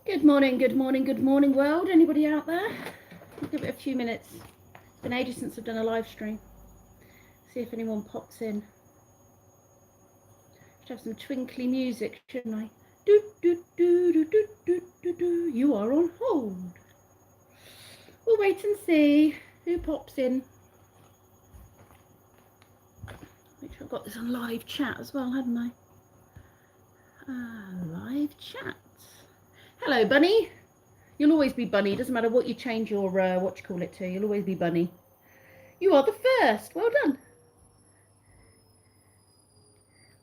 Good morning, good morning, good morning, world. Anybody out there? I'll give it a few minutes. It's been ages since I've done a live stream. See if anyone pops in. Should have some twinkly music, shouldn't I? Do, do, do, do, do, do, do, do. You are on hold. We'll wait and see who pops in. Make sure I've got this on live chat as well, hadn't I? Live chat. Hello, Bunny. You'll always be Bunny. Doesn't matter what you change your what you call it to. You'll always be Bunny. You are the first. Well done.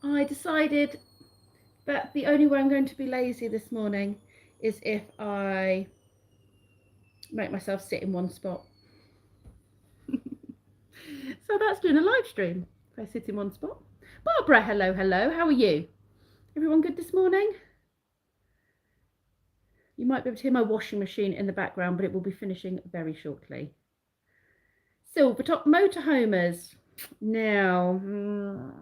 I decided that the only way I'm going to be lazy this morning is if I make myself sit in one spot. So that's doing a live stream. If I sit in one spot. Barbara, hello, hello. How are you? Everyone good this morning? You might be able to hear my washing machine in the background, but it will be finishing very shortly. Silvertop Motorhomers. Now,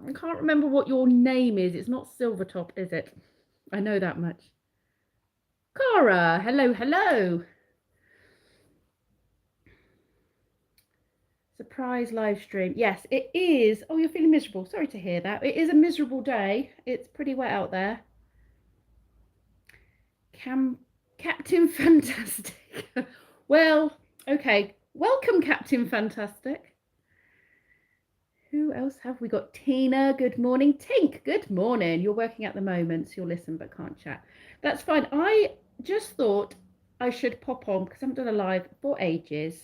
I can't remember what your name is. It's not Silvertop, is it? I know that much. Cara, hello, hello. Surprise live stream. Yes, it is. Oh, you're feeling miserable. Sorry to hear that. It is a miserable day. It's pretty wet out there. Captain Fantastic. Well, okay. Welcome, Captain Fantastic. Who else have we got? Tina, good morning. Tink, good morning. You're working at the moment, so you'll listen but can't chat. That's fine. I just thought I should pop on because I haven't done a live for ages.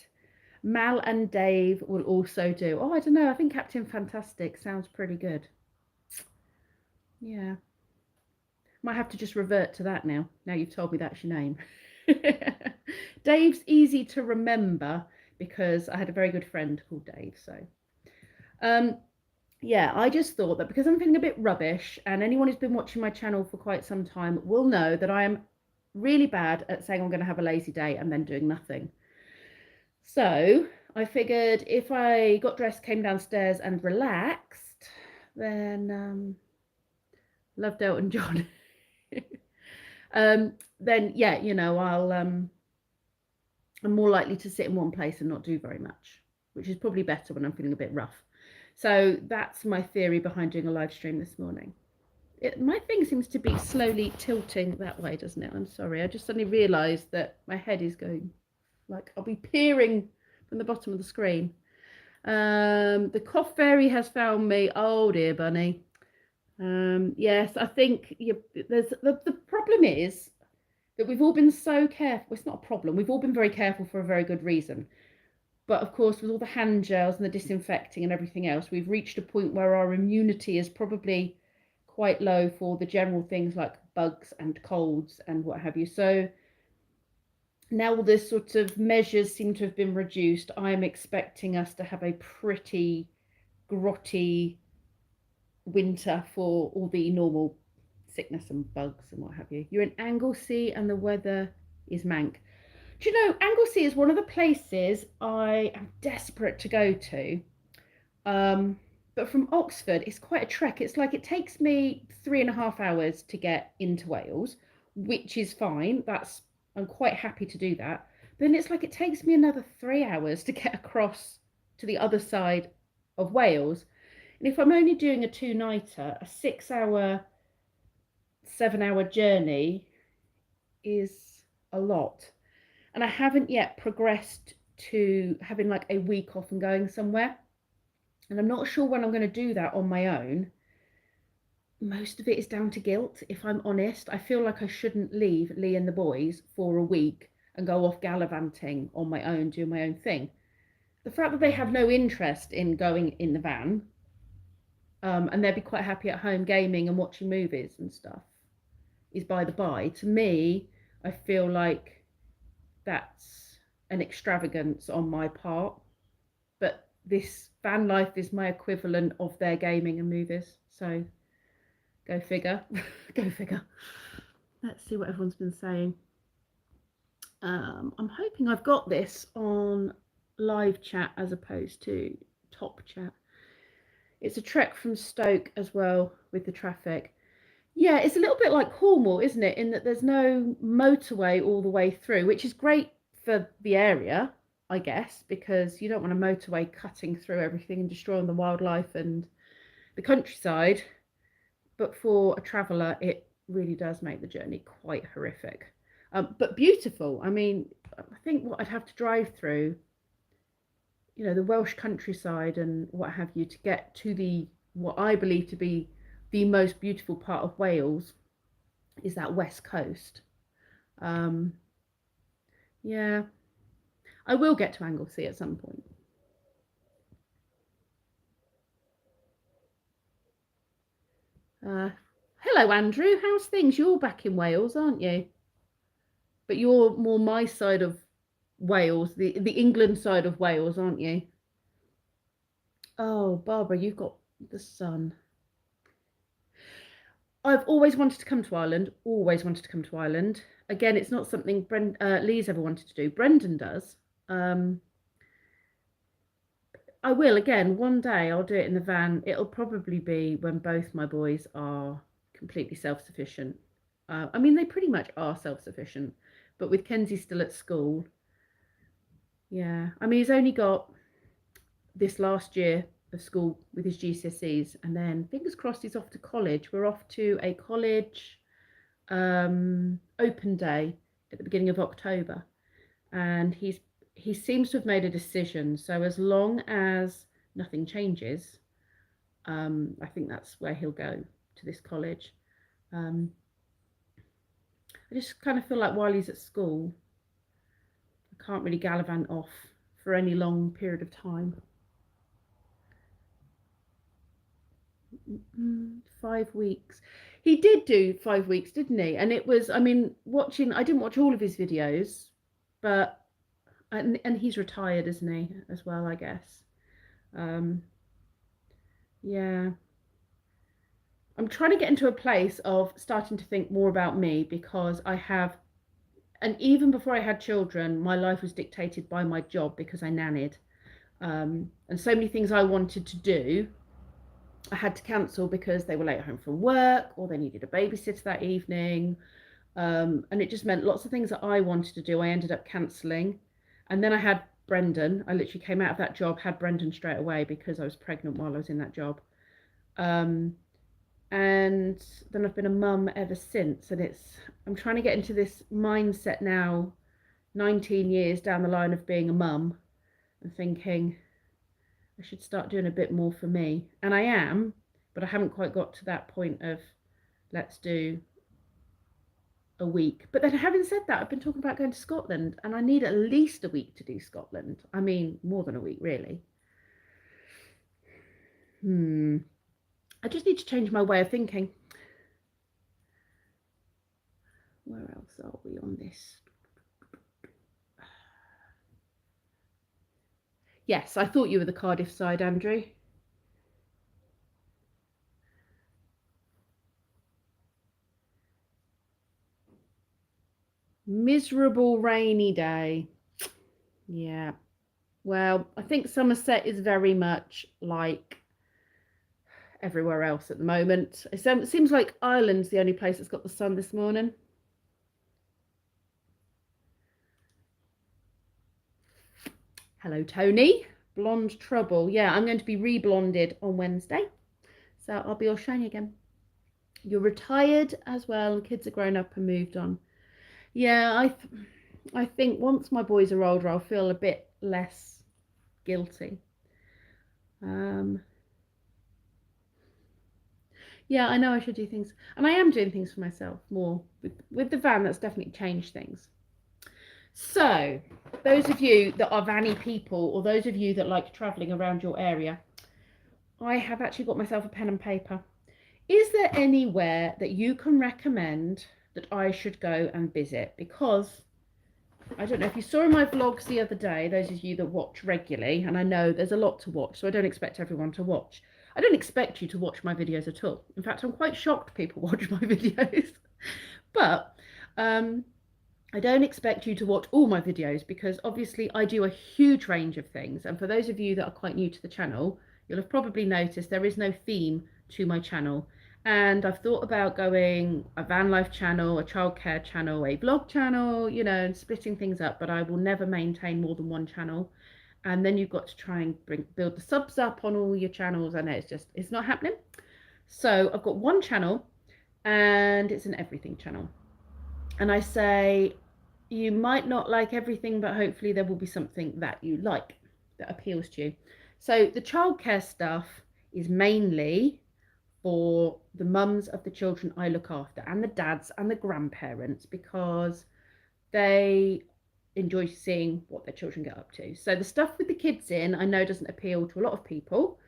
Mal and Dave will also do. Oh, I don't know. I think Captain Fantastic sounds pretty good. Yeah. Might have to just revert to that now. Now you've told me that's your name. Dave's easy to remember because I had a very good friend called Dave. So, yeah, I just thought that because I'm feeling a bit rubbish, and anyone who's been watching my channel for quite some time will know that I am really bad at saying I'm going to have a lazy day and then doing nothing. So I figured if I got dressed, came downstairs and relaxed, then loved Elton John. Then yeah, you know, I'm more likely to sit in one place and not do very much, which is probably better when I'm feeling a bit rough. So that's my theory behind doing a live stream this morning. My thing seems to be slowly tilting that way, doesn't it? I'm sorry. I just suddenly realised that my head is going, like, I'll be peering from the bottom of the screen. The cough fairy has found me. Oh dear, Bunny. Yes, I think there's the problem is that we've all been so careful. It's not a problem. We've all been very careful for a very good reason. But of course, with all the hand gels and the disinfecting and everything else, we've reached a point where our immunity is probably quite low for the general things like bugs and colds and what have you. So now all this sort of measures seem to have been reduced. I am expecting us to have a pretty grotty winter for all the normal sickness and bugs and what have you. You're in Anglesey and the weather is mank. Do you know, Anglesey is one of the places I am desperate to go to. But from Oxford, it's quite a trek. It's like it takes me 3.5 hours to get into Wales, which is fine. I'm quite happy to do that. But then it's like it takes me another 3 hours to get across to the other side of Wales. And if I'm only doing a 2-nighter, a 6-hour, 7-hour journey is a lot. And I haven't yet progressed to having like a week off and going somewhere. And I'm not sure when I'm going to do that on my own. Most of it is down to guilt, if I'm honest. I feel like I shouldn't leave Lee and the boys for a week and go off gallivanting on my own, doing my own thing. The fact that they have no interest in going in the van, and they'd be quite happy at home gaming and watching movies and stuff, is by the by. To me, I feel like that's an extravagance on my part, but this van life is my equivalent of their gaming and movies, so go figure. Go figure. Let's see what everyone's been saying. I'm hoping I've got this on live chat as opposed to top chat. It's a trek from Stoke as well with the traffic. Yeah, it's a little bit like Cornwall, isn't it? In that there's no motorway all the way through, which is great for the area, I guess, because you don't want a motorway cutting through everything and destroying the wildlife and the countryside. But for a traveller, it really does make the journey quite horrific. But beautiful. I mean, I think what I'd have to drive through, you know, the Welsh countryside and what have you, to get to the what I believe to be the most beautiful part of Wales is that west coast. Um, yeah, I will get to Anglesey at some point. Hello, Andrew. How's things? You're back in Wales, aren't you? But you're more my side of Wales, the England side of Wales, aren't you? Oh, Barbara, you've got the sun. I've always wanted to come to Ireland, always wanted to come to Ireland. Again, it's not something Lee's ever wanted to do. Brendan does. I will, again, one day I'll do it in the van. It'll probably be when both my boys are completely self-sufficient. I mean, they pretty much are self-sufficient, but with Kenzie still at school, yeah. I mean, he's only got this last year of school with his GCSEs, and then fingers crossed he's off to college. We're off to a college open day at the beginning of October, and he seems to have made a decision. So as long as nothing changes, I think that's where he'll go, to this college. I just kind of feel like while he's at school, I can't really gallivant off for any long period of time. 5 weeks. He did do 5 weeks, didn't he? And it was, I mean, I didn't watch all of his videos, but, and he's retired, isn't he, as well, I guess. Yeah. I'm trying to get into a place of starting to think more about me, because I have, and even before I had children, my life was dictated by my job because I nannied. And so many things I wanted to do, I had to cancel because they were late home from work or they needed a babysitter that evening. And it just meant lots of things that I wanted to do, I ended up cancelling. And then I had Brendan. I literally came out of that job, had Brendan straight away because I was pregnant while I was in that job. And then I've been a mum ever since. And I'm trying to get into this mindset now, 19 years down the line of being a mum, and thinking I should start doing a bit more for me. And I am, but I haven't quite got to that point of let's do a week. But then having said that, I've been talking about going to Scotland, and I need at least a week to do Scotland. I mean, more than a week, really. I just need to change my way of thinking. Where else are we on this? Yes, I thought you were the Cardiff side, Andrew. Miserable rainy day. Yeah. Well, I think Somerset is very much like everywhere else at the moment. It seems like Ireland's the only place that's got the sun this morning. Hello, Tony. Blonde trouble. Yeah, I'm going to be reblonded on Wednesday, so I'll be all shiny again. You're retired as well. The kids are grown up and moved on. Yeah, I think once my boys are older, I'll feel a bit less guilty. Yeah, I know I should do things, and I am doing things for myself more with the van. That's definitely changed things. So those of you that are vanny people, or those of you that like traveling around your area, I have actually got myself a pen and paper. Is there anywhere that you can recommend that I should go and visit? Because I don't know if you saw in my vlogs the other day, those of you that watch regularly, and I know there's a lot to watch, so I don't expect everyone to watch. I don't expect you to watch my videos at all. In fact, I'm quite shocked people watch my videos. But I don't expect you to watch all my videos, because obviously I do a huge range of things. And for those of you that are quite new to the channel, you'll have probably noticed there is no theme to my channel. And I've thought about going a van life channel, a childcare channel, a vlog channel, you know, and splitting things up, but I will never maintain more than one channel. And then you've got to try and build the subs up on all your channels. I know it's not happening. So I've got one channel and it's an everything channel. And I say, you might not like everything, but hopefully there will be something that you like, that appeals to you. So the childcare stuff is mainly for the mums of the children I look after, and the dads and the grandparents, because they enjoy seeing what their children get up to. So the stuff with the kids in, I know doesn't appeal to a lot of people.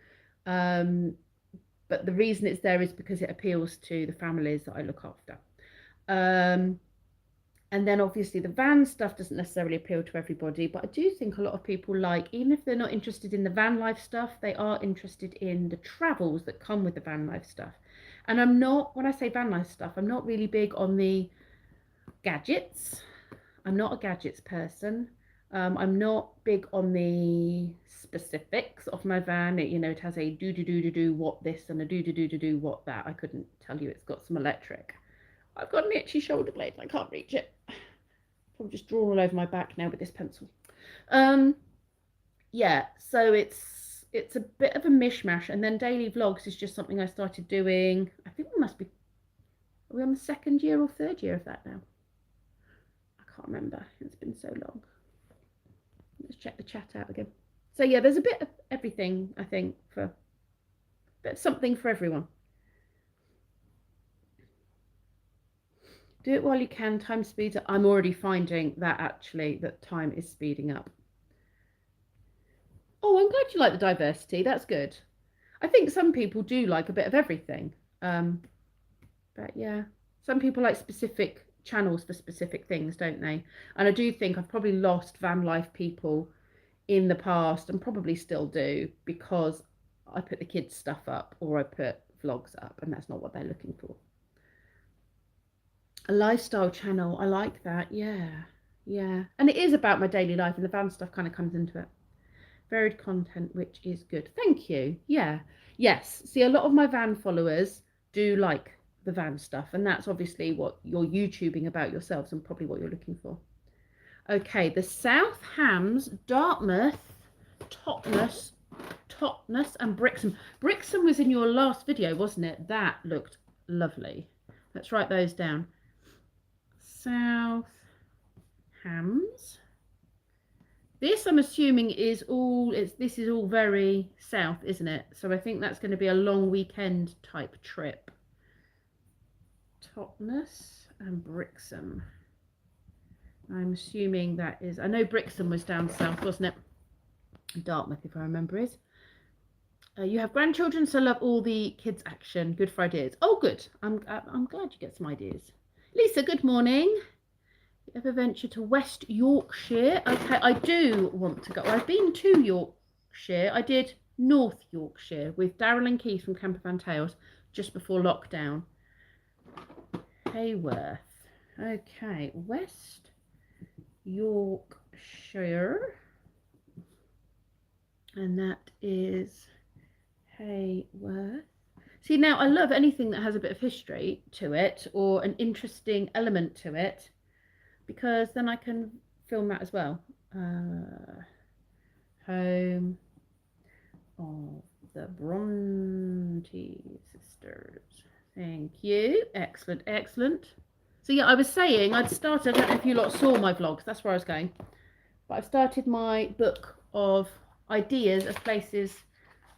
But the reason it's there is because it appeals to the families that I look after. And then obviously the van stuff doesn't necessarily appeal to everybody, but I do think a lot of people like, even if they're not interested in the van life stuff, they are interested in the travels that come with the van life stuff. And I'm not, when I say van life stuff, I'm not really big on the gadgets. I'm not a gadgets person. I'm not big on the specifics of my van. It, you know, it has a do what this and a do what that. I couldn't tell you it's got some electric. I've got an itchy shoulder blade and I can't reach it. I'm just drawing all over my back now with this pencil. Yeah, so it's a bit of a mishmash. And then daily vlogs is just something I started doing. I think we must be, are we on the 2nd year or 3rd year of that now? I can't remember. It's been so long. Let's check the chat out again. So yeah, there's a bit of everything, I think, for a bit of something for everyone. Do it while you can, time speeds up. I'm already finding that actually that time is speeding up. Oh, I'm glad you like the diversity. That's good. I think some people do like a bit of everything. But yeah, some people like specific channels for specific things, don't they? And I do think I've probably lost van life people in the past, and probably still do, because I put the kids stuff up or I put vlogs up, and that's not what they're looking for. A lifestyle channel, I like that. Yeah, and it is about my daily life, and the van stuff kind of comes into it. Varied content, which is good. Thank you. Yeah, yes, see, a lot of my van followers do like the van stuff, and that's obviously what you're YouTubing about yourselves and probably what you're looking for. Okay, the South Hams, Dartmouth, Totnes and Brixham. Brixham was in your last video, wasn't it? That looked lovely. Let's write those down. South Hams. This, I'm assuming, is all, this is all very south, isn't it? So I think that's going to be a long weekend type trip. Totnes and Brixham. I'm assuming that is, I know Brixham was down south, wasn't it? Dartmouth, if I remember, is. You have grandchildren, so love all the kids' action. Good for ideas. Oh, good. I'm glad you get some ideas. Lisa, good morning. You ever venture to West Yorkshire? Okay, I do want to go. I've been to Yorkshire. I did North Yorkshire with Daryl and Keith from Camper Van Tales just before lockdown. Hayworth. Okay, West Yorkshire. And that is Hayworth. See, now I love anything that has a bit of history to it or an interesting element to it, because then I can film that as well. Home of the Bronte sisters. Thank you. Excellent, excellent. So yeah, I was saying I'd started, I don't know if you lot saw my vlogs, that's where I was going. But I've started my book of ideas of places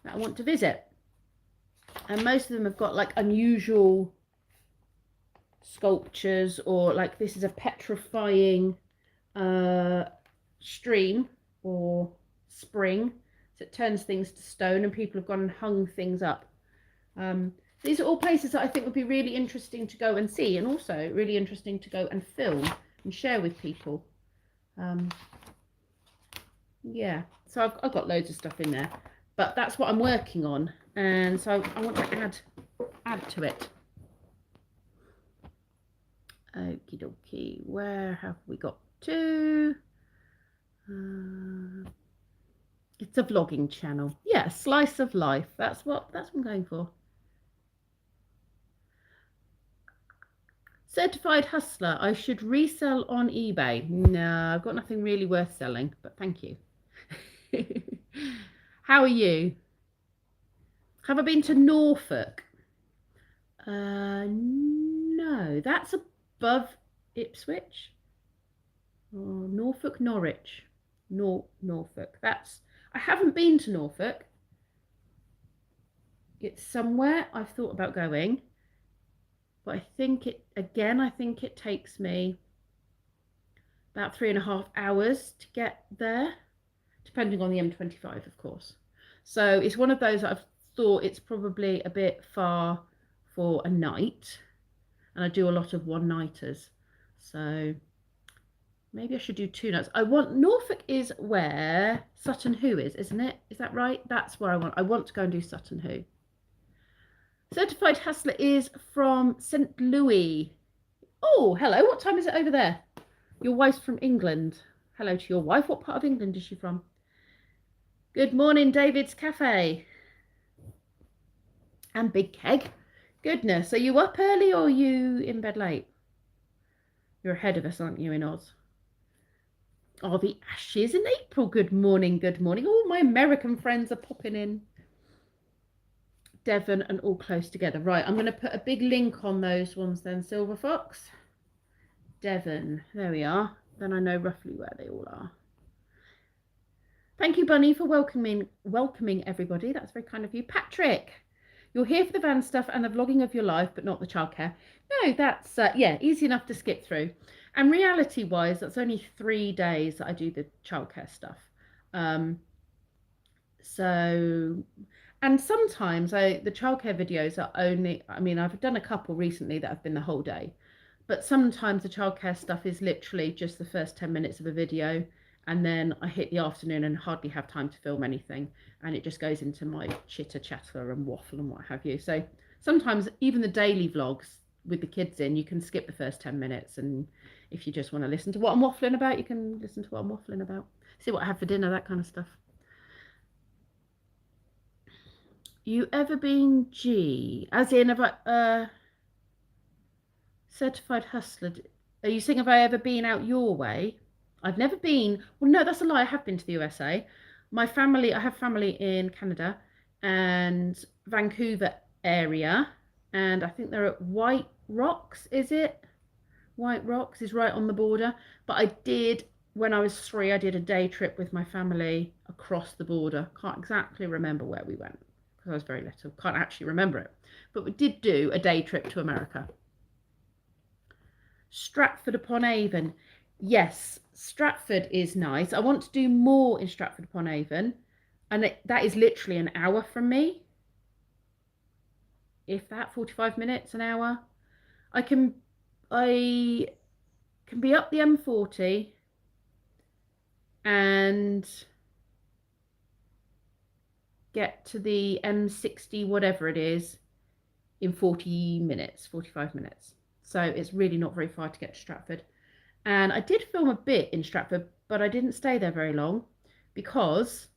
that I want to visit. And most of them have got like unusual sculptures, or like this is a petrifying stream or spring, so it turns things to stone, and people have gone and hung things up. These are all places that I think would be really interesting to go and see, and also really interesting to go and film and share with people. Yeah, so I've got loads of stuff in there, but that's what I'm working on, and so I want to add to it. Okie dokie, where have we got to? It's a vlogging channel. Yeah, slice of life. That's what I'm going for. Certified hustler. I should resell on eBay. No, I've got nothing really worth selling, but thank you. How are you? Have I been to Norfolk? No, that's above Ipswich. Oh, Norfolk, Norwich. Norfolk. I haven't been to Norfolk. It's somewhere I've thought about going, but I think it takes me about 3.5 hours to get there, depending on the M25, of course. So it's one of those that I've thought it's probably a bit far for a night, and I do a lot of one-nighters. So maybe I should do 2 nights. Norfolk is where Sutton Hoo is, isn't it? Is that right? That's where I want to go and do Sutton Hoo. Certified Hustler is from St. Louis. Oh, hello. What time is it over there? Your wife's from England. Hello to your wife. What part of England is she from? Good morning, David's Cafe. And Big Keg. Goodness, are you up early or are you in bed late? You're ahead of us, aren't you, in Oz? Oh, the Ashes in April. Good morning, good morning. All my American friends are popping in. Devon and all close together. Right, I'm going to put a big link on those ones then, Silver Fox. Devon, there we are. Then I know roughly where they all are. Thank you, Bunny, for welcoming everybody. That's very kind of you. Patrick, you're here for the van stuff and the vlogging of your life, but not the childcare. No, that's, yeah, easy enough to skip through. And reality-wise, that's only 3 days that I do the childcare stuff. And sometimes the childcare videos are only, I mean, I've done a couple recently that have been the whole day, but sometimes the childcare stuff is literally just the first 10 minutes of a video, and then I hit the afternoon and hardly have time to film anything, and it just goes into my chitter chatter and waffle and what have you. So sometimes even the daily vlogs with the kids in, you can skip the first 10 minutes, and if you just want to listen to what I'm waffling about, you can listen to what I'm waffling about, see what I have for dinner, that kind of stuff. You ever been G? As in, have I, certified hustler. Are you saying have I ever been out your way? I've never been. Well, no, that's a lie. I have been to the USA. I have family in Canada and Vancouver area. And I think they're at White Rocks, is it? White Rocks is right on the border. But when I was 3, I did a day trip with my family across the border. Can't exactly remember where we went, because I was very little, can't actually remember it, but we did do a day trip to America. Stratford upon Avon, yes, Stratford is nice. I want to do more in Stratford upon Avon, and that is literally an hour from me, if that, 45 minutes, an hour. I can be up the M40 and get to the M60, whatever it is, in 40 minutes, 45 minutes. So it's really not very far to get to Stratford. And I did film a bit in Stratford, but I didn't stay there very long because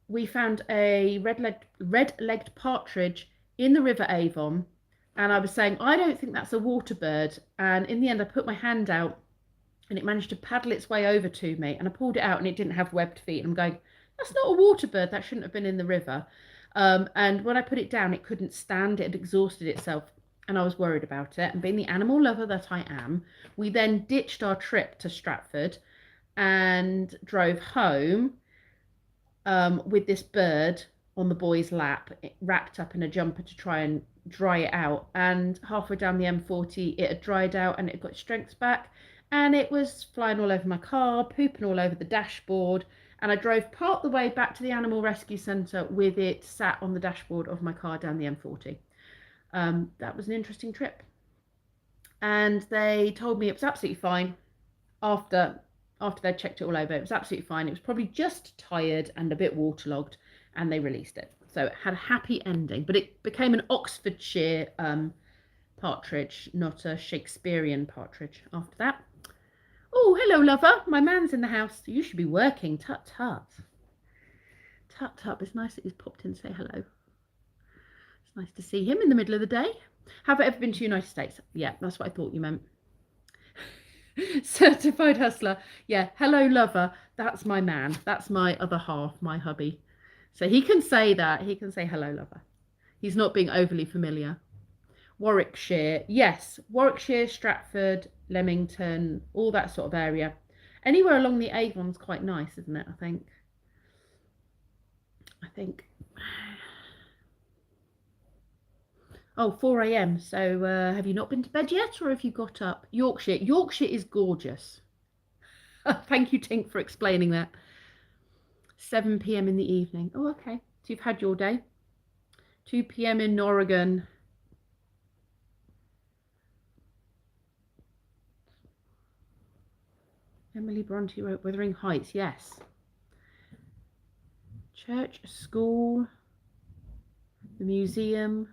we found a red-legged partridge in the River Avon. And I was saying, I don't think that's a water bird. And in the end, I put my hand out and it managed to paddle its way over to me. And I pulled it out and it didn't have webbed feet. And I'm going, that's not a water bird. That shouldn't have been in the river. And when I put it down, it couldn't stand. It had exhausted itself. And I was worried about it. And being the animal lover that I am, we then ditched our trip to Stratford and drove home with this bird on the boy's lap, wrapped up in a jumper to try and dry it out. And halfway down the M40, it had dried out and it got strength back. And it was flying all over my car, pooping all over the dashboard. And I drove part the way back to the Animal Rescue Centre with it sat on the dashboard of my car down the M40. That was an interesting trip. And they told me it was absolutely fine after they'd checked it all over. It was absolutely fine. It was probably just tired and a bit waterlogged, and they released it. So it had a happy ending, but it became an Oxfordshire partridge, not a Shakespearean partridge after that. Oh, hello, lover. My man's in the house. You should be working. Tut, tut. Tut, tut. It's nice that he's popped in to say hello. It's nice to see him in the middle of the day. Have I ever been to the United States? Yeah, that's what I thought you meant. Certified hustler. Yeah, hello lover. That's my man. That's my other half, my hubby. So he can say that. He can say hello lover. He's not being overly familiar. Warwickshire. Yes, Warwickshire, Stratford, Leamington, all that sort of area. Anywhere along the Avon's quite nice, isn't it? I think. I think. Oh, 4 a.m. So have you not been to bed yet, or have you got up? Yorkshire. Yorkshire is gorgeous. Thank you, Tink, for explaining that. 7 p.m. in the evening. Oh, okay. So you've had your day. 2 p.m. in Oregon. Emily Bronte wrote Wuthering Heights. Yes. Church, school, the museum.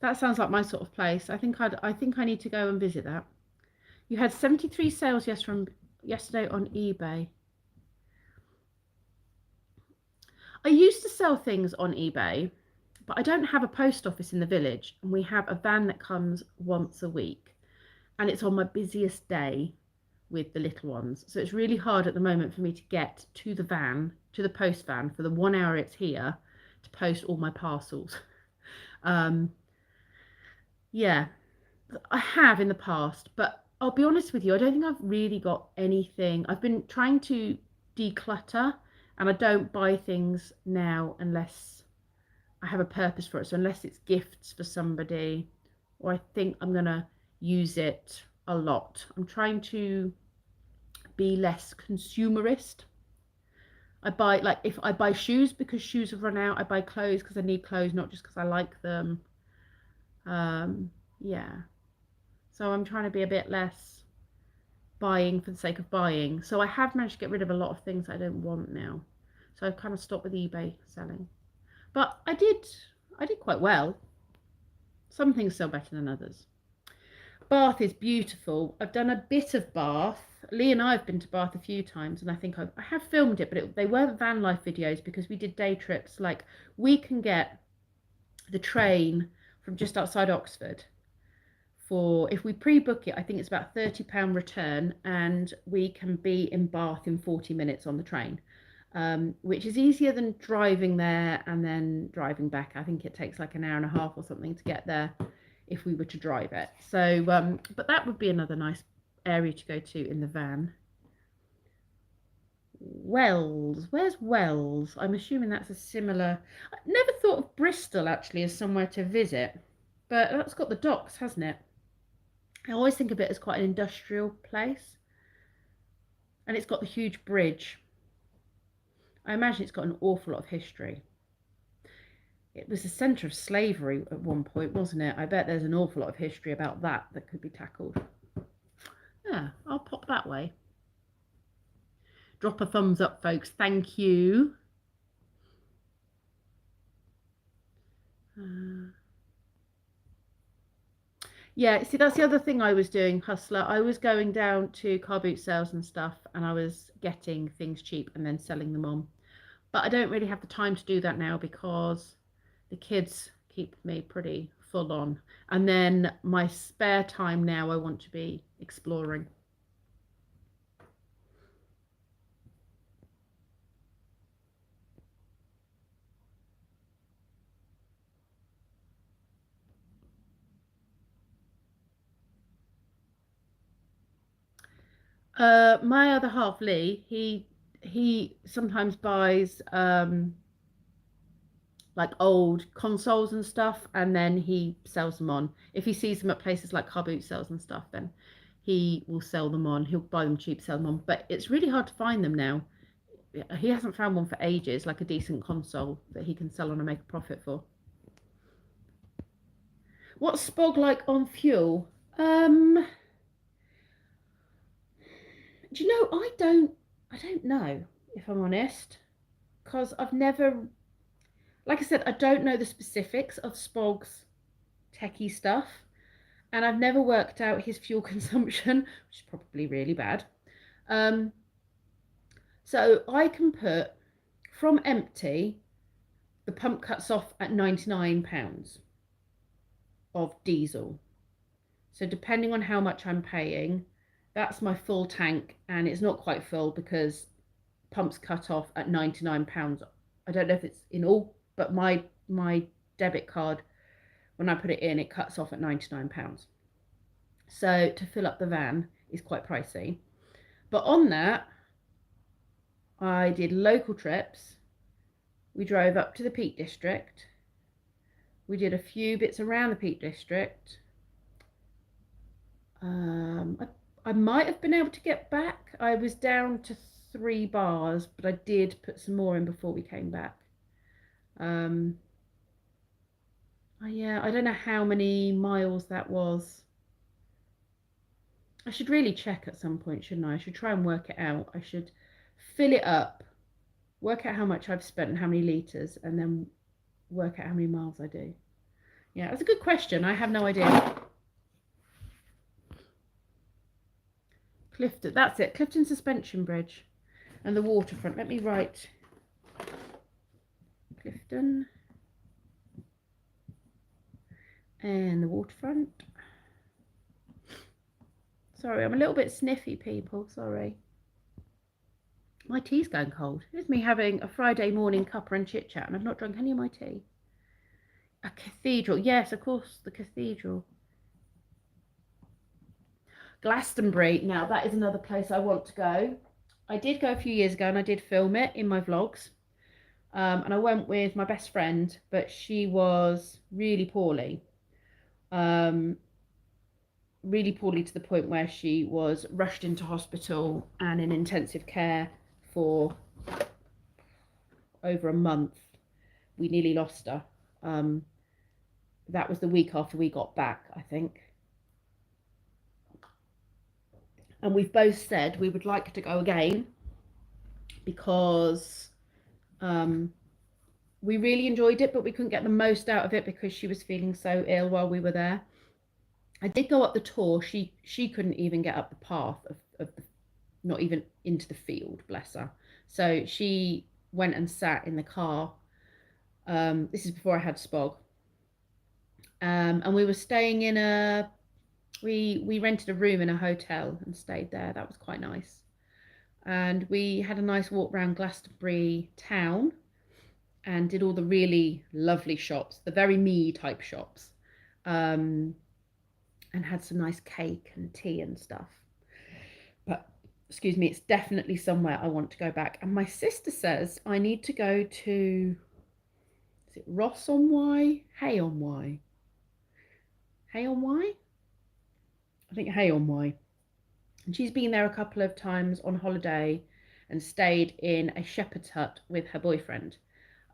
That sounds like my sort of place. I think I need to go and visit that. You had 73 sales yesterday on eBay. I used to sell things on eBay, but I don't have a post office in the village, and we have a van that comes once a week, and it's on my busiest day with the little ones. So it's really hard at the moment for me to get to the van, to the post van, for the 1 hour it's here to post all my parcels. Yeah, I have in the past, but I'll be honest with you, I don't think I've really got anything. I've been trying to declutter, and I don't buy things now unless I have a purpose for it. So unless it's gifts for somebody, or I think I'm gonna use it a lot. I'm trying to be less consumerist. I buy, like, if I buy shoes because shoes have run out, I buy clothes because I need clothes, not just because I like them. Yeah. So I'm trying to be a bit less buying for the sake of buying. So I have managed to get rid of a lot of things I don't want now. So I've kind of stopped with eBay selling. But I did quite well. Some things sell better than others. Bath is beautiful. I've done a bit of Bath. Lee and I have been to Bath a few times, and I think I have filmed it, but they weren't van life videos because we did day trips. Like, we can get the train from just outside Oxford for, if we pre-book it, I think it's about £30 return, and we can be in Bath in 40 minutes on the train, which is easier than driving there and then driving back. I think it takes like an hour and a half or something to get there if we were to drive it. So, but that would be another nice area to go to in the van. Wells, where's Wells? I'm assuming that's a similar. I never thought of Bristol actually as somewhere to visit, but that's got the docks, hasn't it? I always think of it as quite an industrial place, and it's got the huge bridge. I imagine it's got an awful lot of history. It was the centre of slavery at one point, wasn't it? I bet there's an awful lot of history about that could be tackled. Yeah, I'll pop that way. Drop a thumbs up, folks. Thank you. Yeah, see, that's the other thing I was doing, Hustler. I was going down to car boot sales and stuff, and I was getting things cheap and then selling them on. But I don't really have the time to do that now because the kids keep me pretty full on. And then my spare time now I want to be exploring. My other half, Lee, he sometimes buys like old consoles and stuff, and then he sells them on. If he sees them at places like car boot sales and stuff, then he will sell them on. He'll buy them cheap, sell them on. But it's really hard to find them now. He hasn't found one for ages, like a decent console that he can sell on and make a profit for. What's Spog like on fuel? Do you know, I don't know, if I'm honest, because I've never, like I said, I don't know the specifics of Spog's techie stuff, and I've never worked out his fuel consumption, which is probably really bad. So I can put, from empty, the pump cuts off at £99. of diesel. So depending on how much I'm paying, that's my full tank, and it's not quite full because pumps cut off at £99. I don't know if it's in all, but my debit card, when I put it in, it cuts off at £99. So to fill up the van is quite pricey. But on that, I did local trips. We drove up to the Peak District. We did a few bits around the Peak District. I might have been able to get back. I was down to 3 bars, but I did put some more in before we came back. Yeah, I don't know how many miles that was. I should really check at some point, shouldn't I? I should try and work it out. I should fill it up, work out how much I've spent and how many litres, and then work out how many miles I do. Yeah, that's a good question. I have no idea. Clifton, that's it. Clifton Suspension Bridge and the waterfront. Let me write Clifton and the waterfront. Sorry, I'm a little bit sniffy, people. Sorry. My tea's going cold. It's me having a Friday morning cuppa and chit chat, and I've not drunk any of my tea. A cathedral. Yes, of course, the cathedral. Glastonbury. Now, that is another place I want to go. I did go a few years ago and I did film it in my vlogs. And I went with my best friend, but she was really poorly. Really poorly to the point where she was rushed into hospital and in intensive care for over a month. We nearly lost her. That was the week after we got back, I think. And we've both said we would like to go again because we really enjoyed it, but we couldn't get the most out of it because she was feeling so ill while we were there. I did go up the tour. She couldn't even get up the path of the, not even into the field, bless her. So she went and sat in the car. This is before I had Spog. And we were staying in we rented a room in a hotel and stayed there. That was quite nice. And we had a nice walk around Glastonbury town and did all the really lovely shops, the very me type shops, and had some nice cake and tea and stuff. But excuse me, it's definitely somewhere I want to go back. And my sister says I need to go to, is it Ross on Wye? Hay on Wye? Hay on Wye? I think Hay on Wye. And she's been there a couple of times on holiday and stayed in a shepherd's hut with her boyfriend.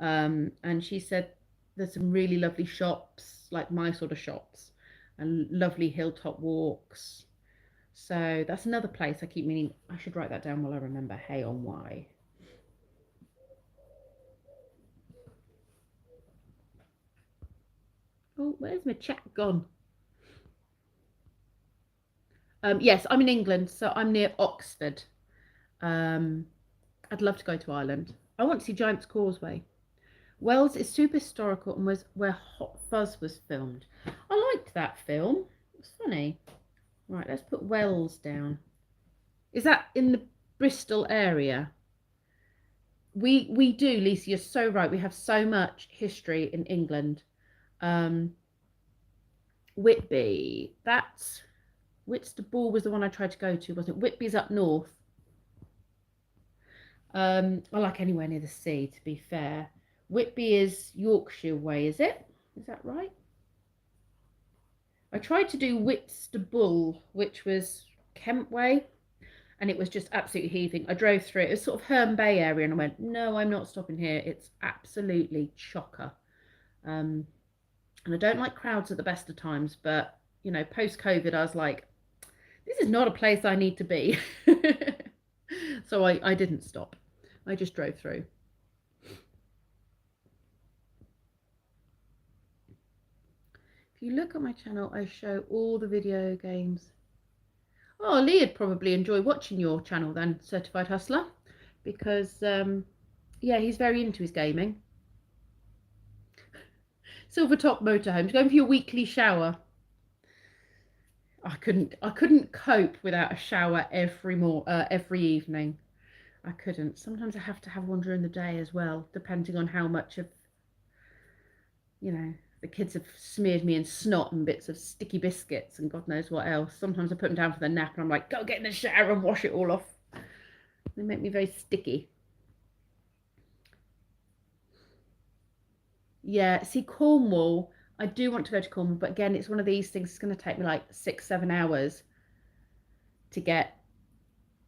And she said there's some really lovely shops, like my sort of shops, and lovely hilltop walks. So that's another place I keep meaning. I should write that down while I remember. Hay on Wye. Oh, where's my chat gone? Yes, I'm in England, so I'm near Oxford. I'd love to go to Ireland. I want to see Giant's Causeway. Wells is super historical and was where Hot Fuzz was filmed. I liked that film. It was funny. Right, let's put Wells down. Is that in the Bristol area? We do, Lisa, you're so right. We have so much history in England. Whitby, that's Whitstable was the one I tried to go to, wasn't it? Whitby's up north. I like anywhere near the sea, to be fair. Whitby is Yorkshire way, is it? Is that right? I tried to do Whitstable, which was Kent way, and it was just absolutely heaving. I drove through it. It was sort of Herne Bay area, and I went, no, I'm not stopping here. It's absolutely chocker. And I don't like crowds at the best of times, but, you know, post-COVID, I was like, this is not a place I need to be. So I didn't stop. I just drove through. If you look at my channel, I show all the video games. Oh, Leah'd probably enjoy watching your channel then, Certified Hustler, because, yeah, he's very into his gaming. Silvertop motorhomes. Going for your weekly shower. I couldn't cope without a shower every evening. I couldn't. Sometimes I have to have one during the day as well, depending on how much of, the kids have smeared me in snot and bits of sticky biscuits and God knows what else. Sometimes I put them down for the nap and I'm like, go get in the shower and wash it all off. They make me very sticky. Yeah, see, Cornwall, I do want to go to Cornwall, but again, it's one of these things, it's going to take me like 6-7 hours to get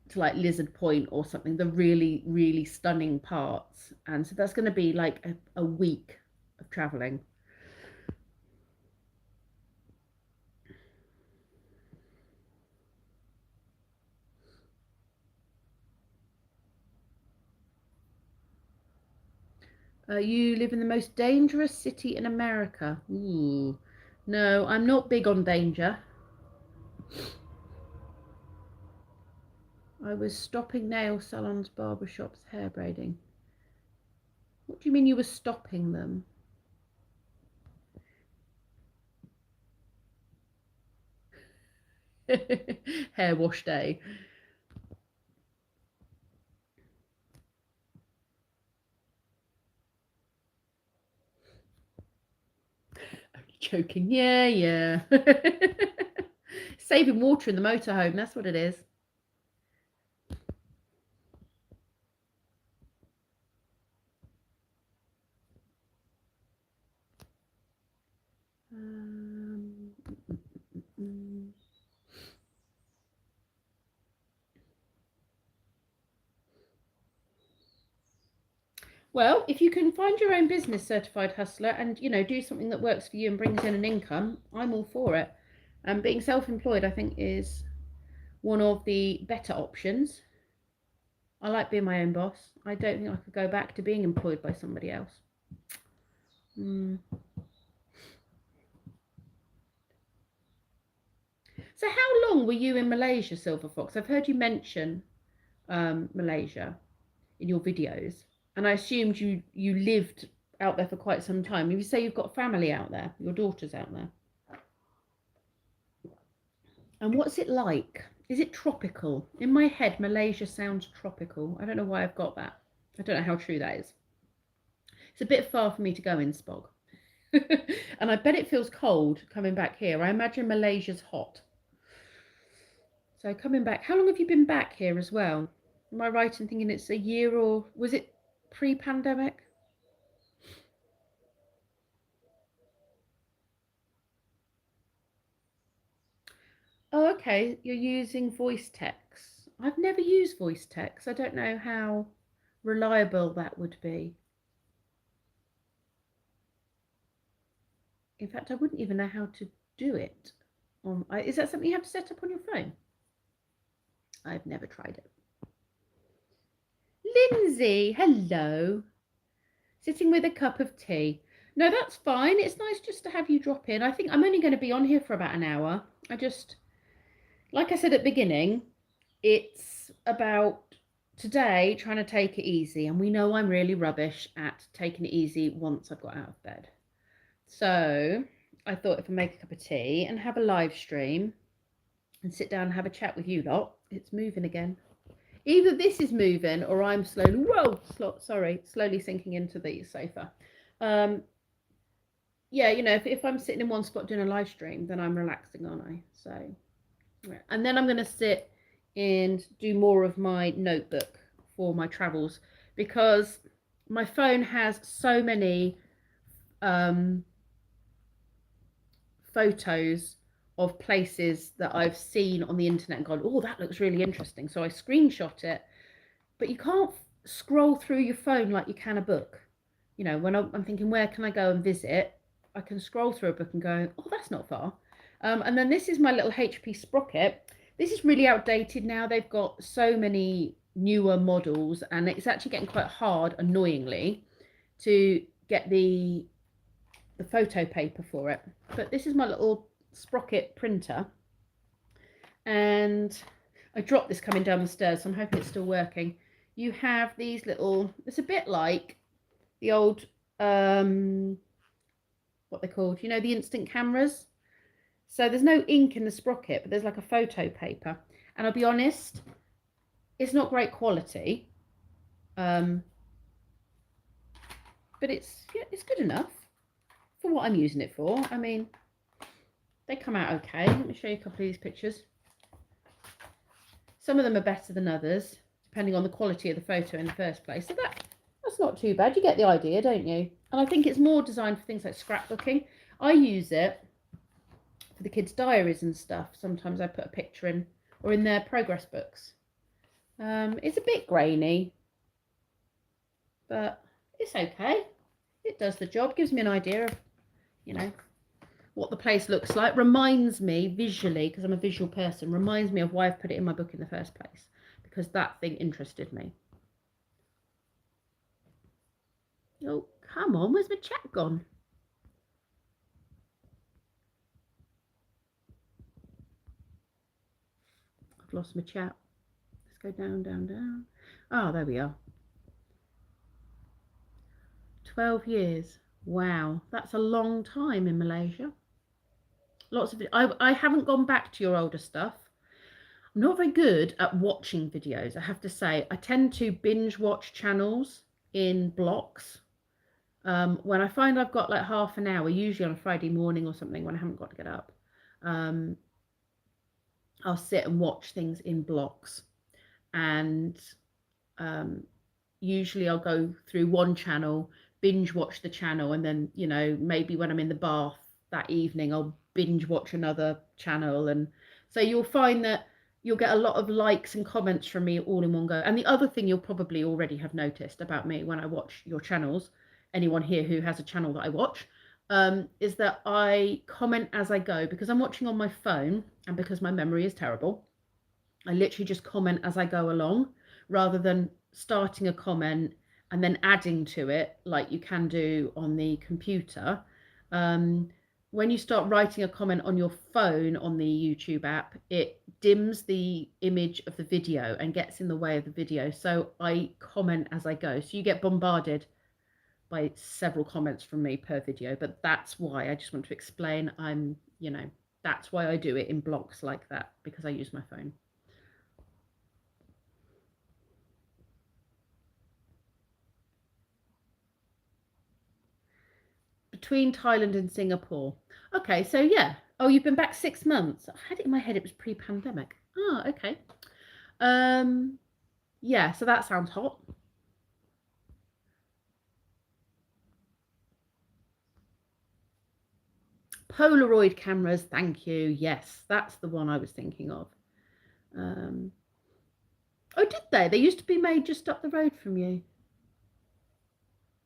to like Lizard Point or something, the really, really stunning parts. And so that's going to be like a week of traveling. You live in the most dangerous city in America. Ooh. No, I'm not big on danger. I was stopping nail salons, barbershops, hair braiding. What do you mean you were stopping them? Hair wash day. Only joking. Yeah. Saving water in the motorhome, that's what it is. Well, if you can find your own business, certified hustler, and do something that works for you and brings in an income, I'm all for it. And being self-employed, I think, is one of the better options. I like being my own boss. I don't think I could go back to being employed by somebody else. So how long were you in Malaysia, Silver Fox? I've heard you mention Malaysia in your videos, and I assumed you lived out there for quite some time. You say you've got family out there, your daughter's out there. And what's it like? Is it tropical? In my head, Malaysia sounds tropical. I don't know why I've got that. I don't know how true that is. It's a bit far for me to go in, Spog. And I bet it feels cold coming back here. I imagine Malaysia's hot. So coming back, how long have you been back here as well? Am I right in thinking it's a year, or was it pre-pandemic? Oh, okay. You're using voice text. I've never used voice text. I don't know how reliable that would be. In fact, I wouldn't even know how to do it. Is that something you have to set up on your phone? I've never tried it. Lindsay, hello. Sitting with a cup of tea. No, that's fine. It's nice just to have you drop in. I think I'm only going to be on here for about an hour. Like I said at the beginning, it's about today trying to take it easy. And we know I'm really rubbish at taking it easy once I've got out of bed. So I thought if I make a cup of tea and have a live stream and sit down and have a chat with you lot, it's moving again. Either this is moving or I'm slowly sinking into the sofa. Yeah, if I'm sitting in one spot doing a live stream, then I'm relaxing, aren't I? So, yeah. And then I'm going to sit and do more of my notebook for my travels, because my phone has so many photos of places that I've seen on the internet and gone, oh, that looks really interesting. So I screenshot it, but you can't scroll through your phone like you can a book. When I'm thinking, where can I go and visit? I can scroll through a book and go, oh, that's not far. And then this is my little HP sprocket. This is really outdated now. They've got so many newer models, and it's actually getting quite hard, annoyingly, to get the photo paper for it. But this is my little sprocket printer, and I dropped this coming down the stairs, so I'm hoping it's still working. You have these little, it's a bit like the old what they're called, you know, the instant cameras. So there's no ink in the sprocket, but there's like a photo paper. And I'll be honest, it's not great quality, but it's good enough for what I'm using it for. I mean, they come out okay. Let me show you a couple of these pictures. Some of them are better than others, depending on the quality of the photo in the first place. So that's not too bad. You get the idea, don't you? And I think it's more designed for things like scrapbooking. I use it for the kids' diaries and stuff. Sometimes I put a picture in, or in their progress books. It's a bit grainy, but it's okay. It does the job, gives me an idea of, you know, what the place looks like. Reminds me visually, because I'm a visual person, reminds me of why I've put it in my book in the first place, because that thing interested me. Oh, come on, where's my chat gone? I've lost my chat. Let's go down, down, down. Oh, there we are. 12 years. Wow, that's a long time in Malaysia. Lots of I haven't gone back to your older stuff. I'm not very good at watching videos, I have to say. I tend to binge watch channels in blocks. When I find I've got like half an hour, usually on a Friday morning or something when I haven't got to get up, I'll sit and watch things in blocks. And usually I'll go through one channel, binge watch the channel, and then, you know, maybe when I'm in the bath that evening, I'll binge watch another channel. And so you'll find that you'll get a lot of likes and comments from me all in one go. And the other thing you'll probably already have noticed about me when I watch your channels, anyone here who has a channel that I watch, is that I comment as I go, because I'm watching on my phone and because my memory is terrible. I literally just comment as I go along, rather than starting a comment and then adding to it like you can do on the computer. When you start writing a comment on your phone on the YouTube app, it dims the image of the video and gets in the way of the video. So I comment as I go. So you get bombarded by several comments from me per video. But that's why I just want to explain, you know, that's why I do it in blocks like that, because I use my phone. Between Thailand and Singapore. Okay, so yeah. Oh, you've been back 6 months. I had it in my head it was pre-pandemic. Oh, okay. Yeah, so that sounds hot. Polaroid cameras, thank you. Yes, that's the one I was thinking of. Oh, did they? They used to be made just up the road from you,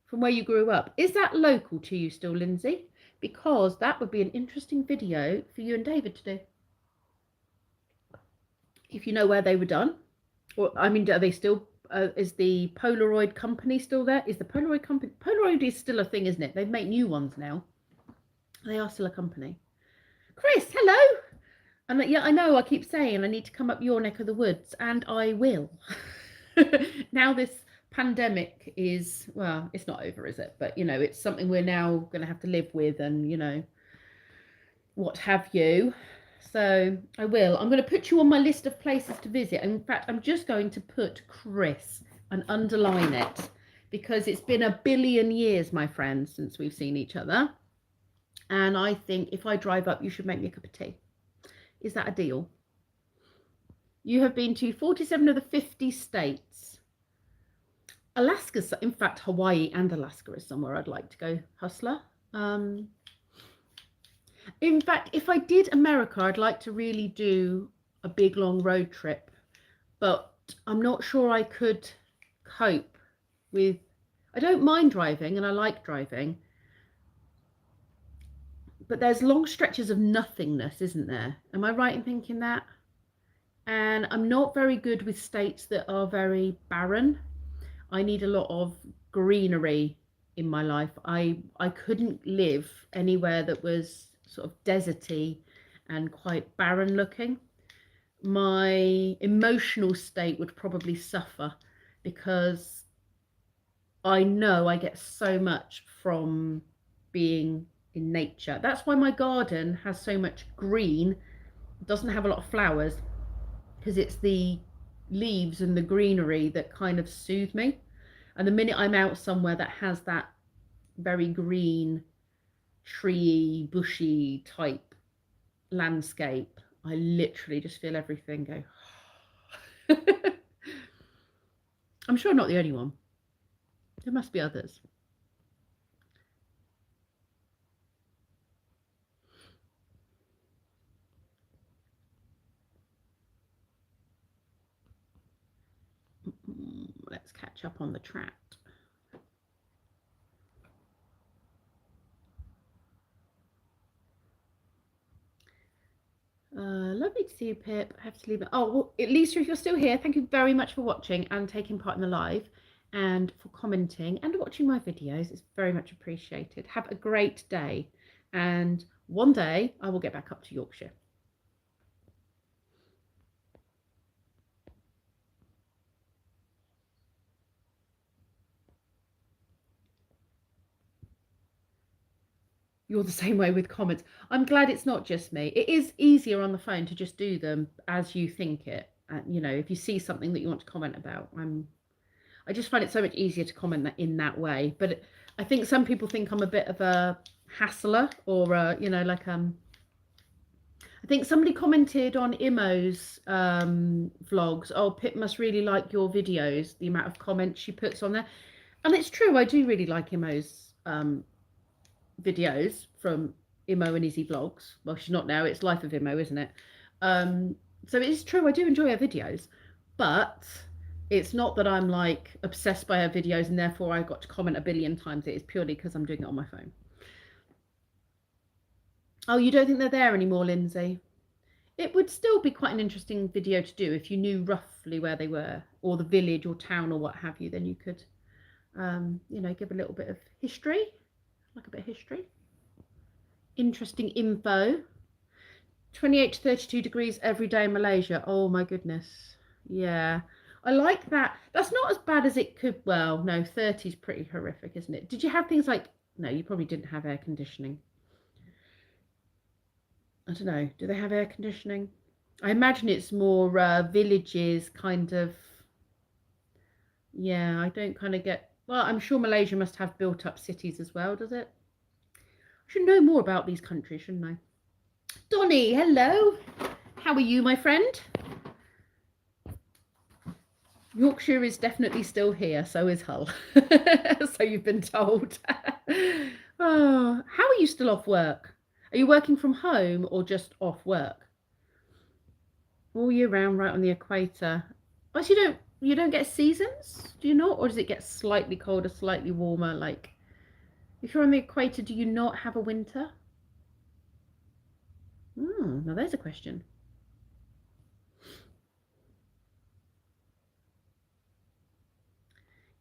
from where you grew up. Is that local to you still, Lindsay? Because that would be an interesting video for you and David to do. If you know where they were done. Or, I mean, are they still, is the Polaroid company still there? Is the Polaroid company, Polaroid is still a thing, isn't it? They make new ones now. They are still a company. Chris, hello. And yeah, I know I keep saying I need to come up your neck of the woods, and I will. Now this pandemic is, well, it's not over, is it? But, you know, it's something we're now going to have to live with, and, you know, what have you. So I will. I'm going to put you on my list of places to visit. In fact, I'm just going to put Chris and underline it, because it's been a billion years, my friend, since we've seen each other. And I think if I drive up, you should make me a cup of tea. Is that a deal? You have been to 47 of the 50 states. Alaska, in fact, Hawaii and Alaska is somewhere I'd like to go, hustler. In fact, if I did America, I'd like to really do a big long road trip, but I'm not sure I could cope with, I don't mind driving and I like driving, but there's long stretches of nothingness, isn't there? Am I right in thinking that? And I'm not very good with states that are very barren. I need a lot of greenery in my life. I couldn't live anywhere that was sort of deserty and quite barren looking. My emotional state would probably suffer, because I know I get so much from being in nature. That's why my garden has so much green. It doesn't have a lot of flowers, because it's the leaves and the greenery that kind of soothe me. And the minute I'm out somewhere that has that very green, treey, bushy type landscape, I literally just feel everything go. I'm sure I'm not the only one. There must be others. Let's catch up on the chat. Lovely to see you, Pip. I have to leave it. Oh, well, Lisa, if you're still here, thank you very much for watching and taking part in the live, and for commenting and watching my videos. It's very much appreciated. Have a great day, and one day I will get back up to Yorkshire. You're the same way with comments. I'm glad it's not just me. It is easier on the phone to just do them as you think it. And, you know, if you see something that you want to comment about, I just find it so much easier to comment that in that way. But I think some people think I'm a bit of a hassler, or you know, like I think somebody commented on Imo's vlogs. Oh, Pip must really like your videos. The amount of comments she puts on there, and it's true. I do really like Imo's videos from Imo and Izzy vlogs. Well, she's not now. It's Life of Imo, isn't it? So it is true. I do enjoy her videos, but it's not that I'm like obsessed by her videos and therefore I got to comment a billion times. It is purely because I'm doing it on my phone. Oh, you don't think they're there anymore, Lindsay? It would still be quite an interesting video to do if you knew roughly where they were, or the village or town or what have you. Then you could, you know, give a little bit of history, like a bit of history. Interesting info. 28 to 32 degrees every day in Malaysia. Oh my goodness. Yeah. I like that. That's not as bad as it could. Well, no, 30 is pretty horrific, isn't it? Did you have things like, no, you probably didn't have air conditioning. I don't know. Do they have air conditioning? I imagine it's more villages kind of. Yeah, I don't kind of get. Well, I'm sure Malaysia must have built up cities as well, does it? I should know more about these countries, shouldn't I? Donnie, hello. How are you, my friend? Yorkshire is definitely still here, so is Hull. So you've been told. Oh, how are you still off work? Are you working from home or just off work? All year round, right on the equator. Oh, so you don't get seasons, do you not? Or does it get slightly colder, slightly warmer? Like, if you're on the equator, do you not have a winter? Now there's a question.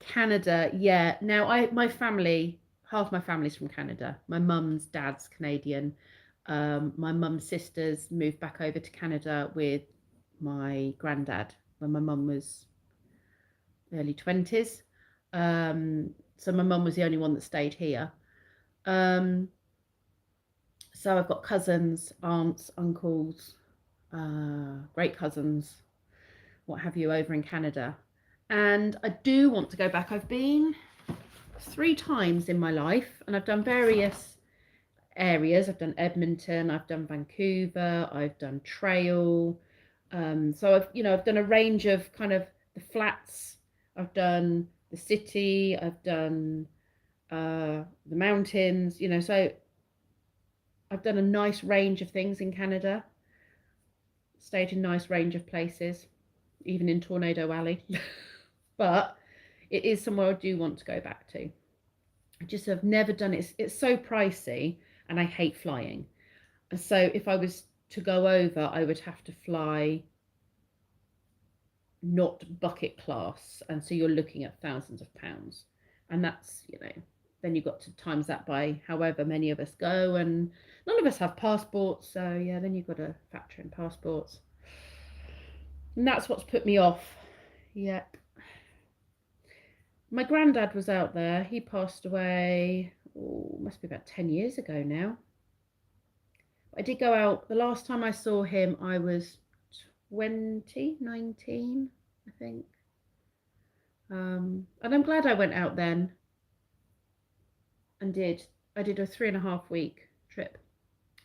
Canada, yeah. Now my family, half my family's from Canada. My mum's dad's Canadian. My mum's sisters moved back over to Canada with my granddad when my mum was early 20s. So my mum was the only one that stayed here. So I've got cousins, aunts, uncles, great cousins, what have you, over in Canada. And I do want to go back. I've been 3 times in my life and I've done various areas. I've done Edmonton, I've done Vancouver, I've done Trail. So I've done a range of kind of the flats. I've done the city, I've done the mountains, so I've done a nice range of things in Canada. Stayed in a nice range of places, even in Tornado Alley. But it is somewhere I do want to go back to. I just have never done it. It's so pricey and I hate flying. So if I was to go over, I would have to fly not bucket class. And so you're looking at thousands of pounds. And that's, then you've got to times that by however many of us go. And none of us have passports. So yeah, then you've got to factor in passports. And that's what's put me off. Yep. My granddad was out there. He passed away, oh, must be about 10 years ago now. I did go out. The last time I saw him, I was 19, I think. And I'm glad I went out then and I did a 3.5 week trip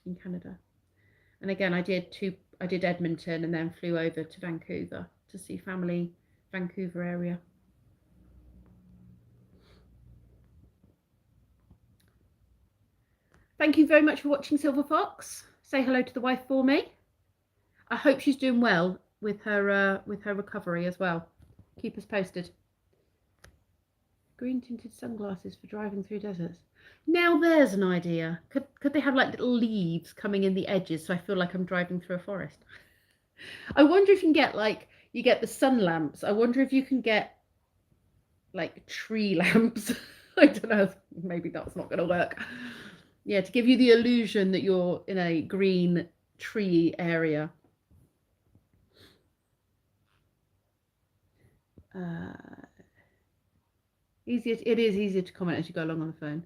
in Canada. And again, I did Edmonton and then flew over to Vancouver to see family, Vancouver area. Thank you very much for watching, Silver Fox. Say hello to the wife for me. I hope she's doing well with her recovery as well. Keep us posted. Green tinted sunglasses for driving through deserts. Now there's an idea. Could they have like little leaves coming in the edges so I feel like I'm driving through a forest? I wonder if you can get like, you get the sun lamps. I wonder if you can get like tree lamps. I don't know, maybe that's not going to work. Yeah, to give you the illusion that you're in a green tree area. It is easier to comment as you go along on the phone.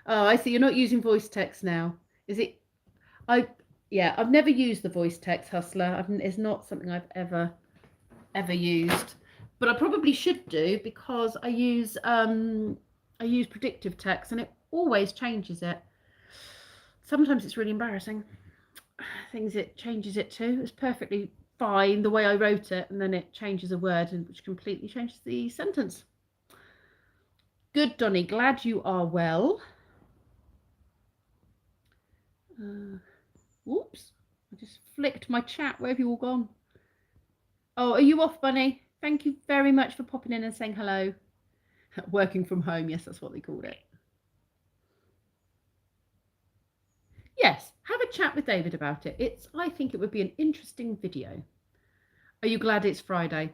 Oh, I see. You're not using voice text now. Is it? Yeah, I've never used the voice text, Hustler. It's not something I've ever used, but I probably should do because I use predictive text and it always changes it. Sometimes it's really embarrassing. Things it changes it to. It's perfectly fine the way I wrote it, and then it changes a word, which completely changes the sentence. Good, Donny. Glad you are well. Whoops. I just flicked my chat. Where have you all gone? Oh, are you off, Bunny? Thank you very much for popping in and saying hello. Working from home. Yes, that's what they called it. Yes, have a chat with David about it. I think it would be an interesting video. Are you glad it's Friday?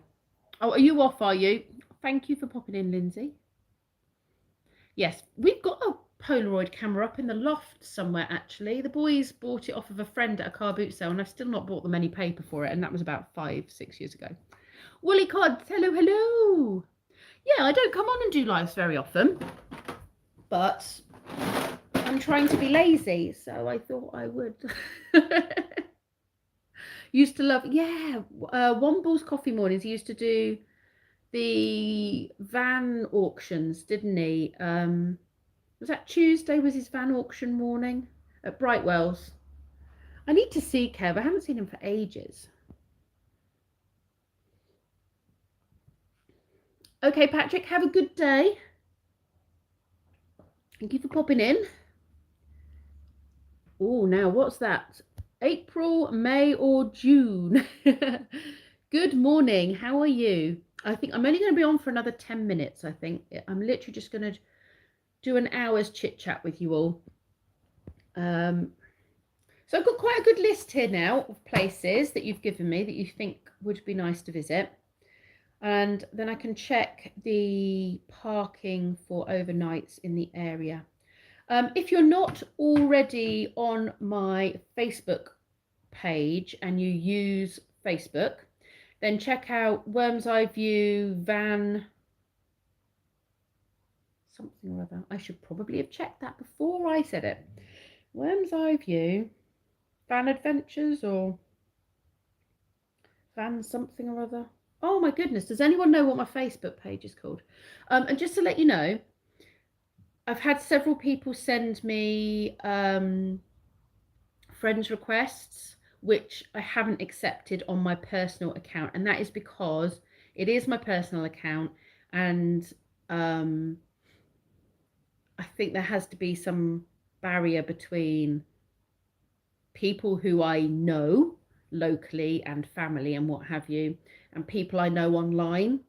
Oh, are you off, are you? Thank you for popping in, Lindsay. Yes, we've got a Polaroid camera up in the loft somewhere, actually. The boys bought it off of a friend at a car boot sale, and I've still not bought them any paper for it, and that was about 5-6 years ago. Woolly Cod, hello. Yeah, I don't come on and do lives very often, but I'm trying to be lazy, so I thought I would. Used to love, yeah, Womble's Coffee Mornings. He used to do the van auctions, didn't he? Was that Tuesday was his van auction morning at Brightwell's? I need to see Kev. I haven't seen him for ages. Okay, Patrick, have a good day. Thank you for popping in. Oh, now what's that? April, May, or June? Good morning. How are you? I think I'm only going to be on for another 10 minutes. I think I'm literally just going to do an hour's chit chat with you all. So I've got quite a good list here now of places that you've given me that you think would be nice to visit. And then I can check the parking for overnights in the area. If you're not already on my Facebook page and you use Facebook, then check out Worm's Eye View van something or other. I should probably have checked that before I said it. Worm's Eye View van adventures or van something or other. Oh my goodness, does anyone know what my Facebook page is called? And just to let you know, I've had several people send me friends requests, which I haven't accepted on my personal account. And that is because it is my personal account. And I think there has to be some barrier between people who I know locally and family and what have you, and people I know online.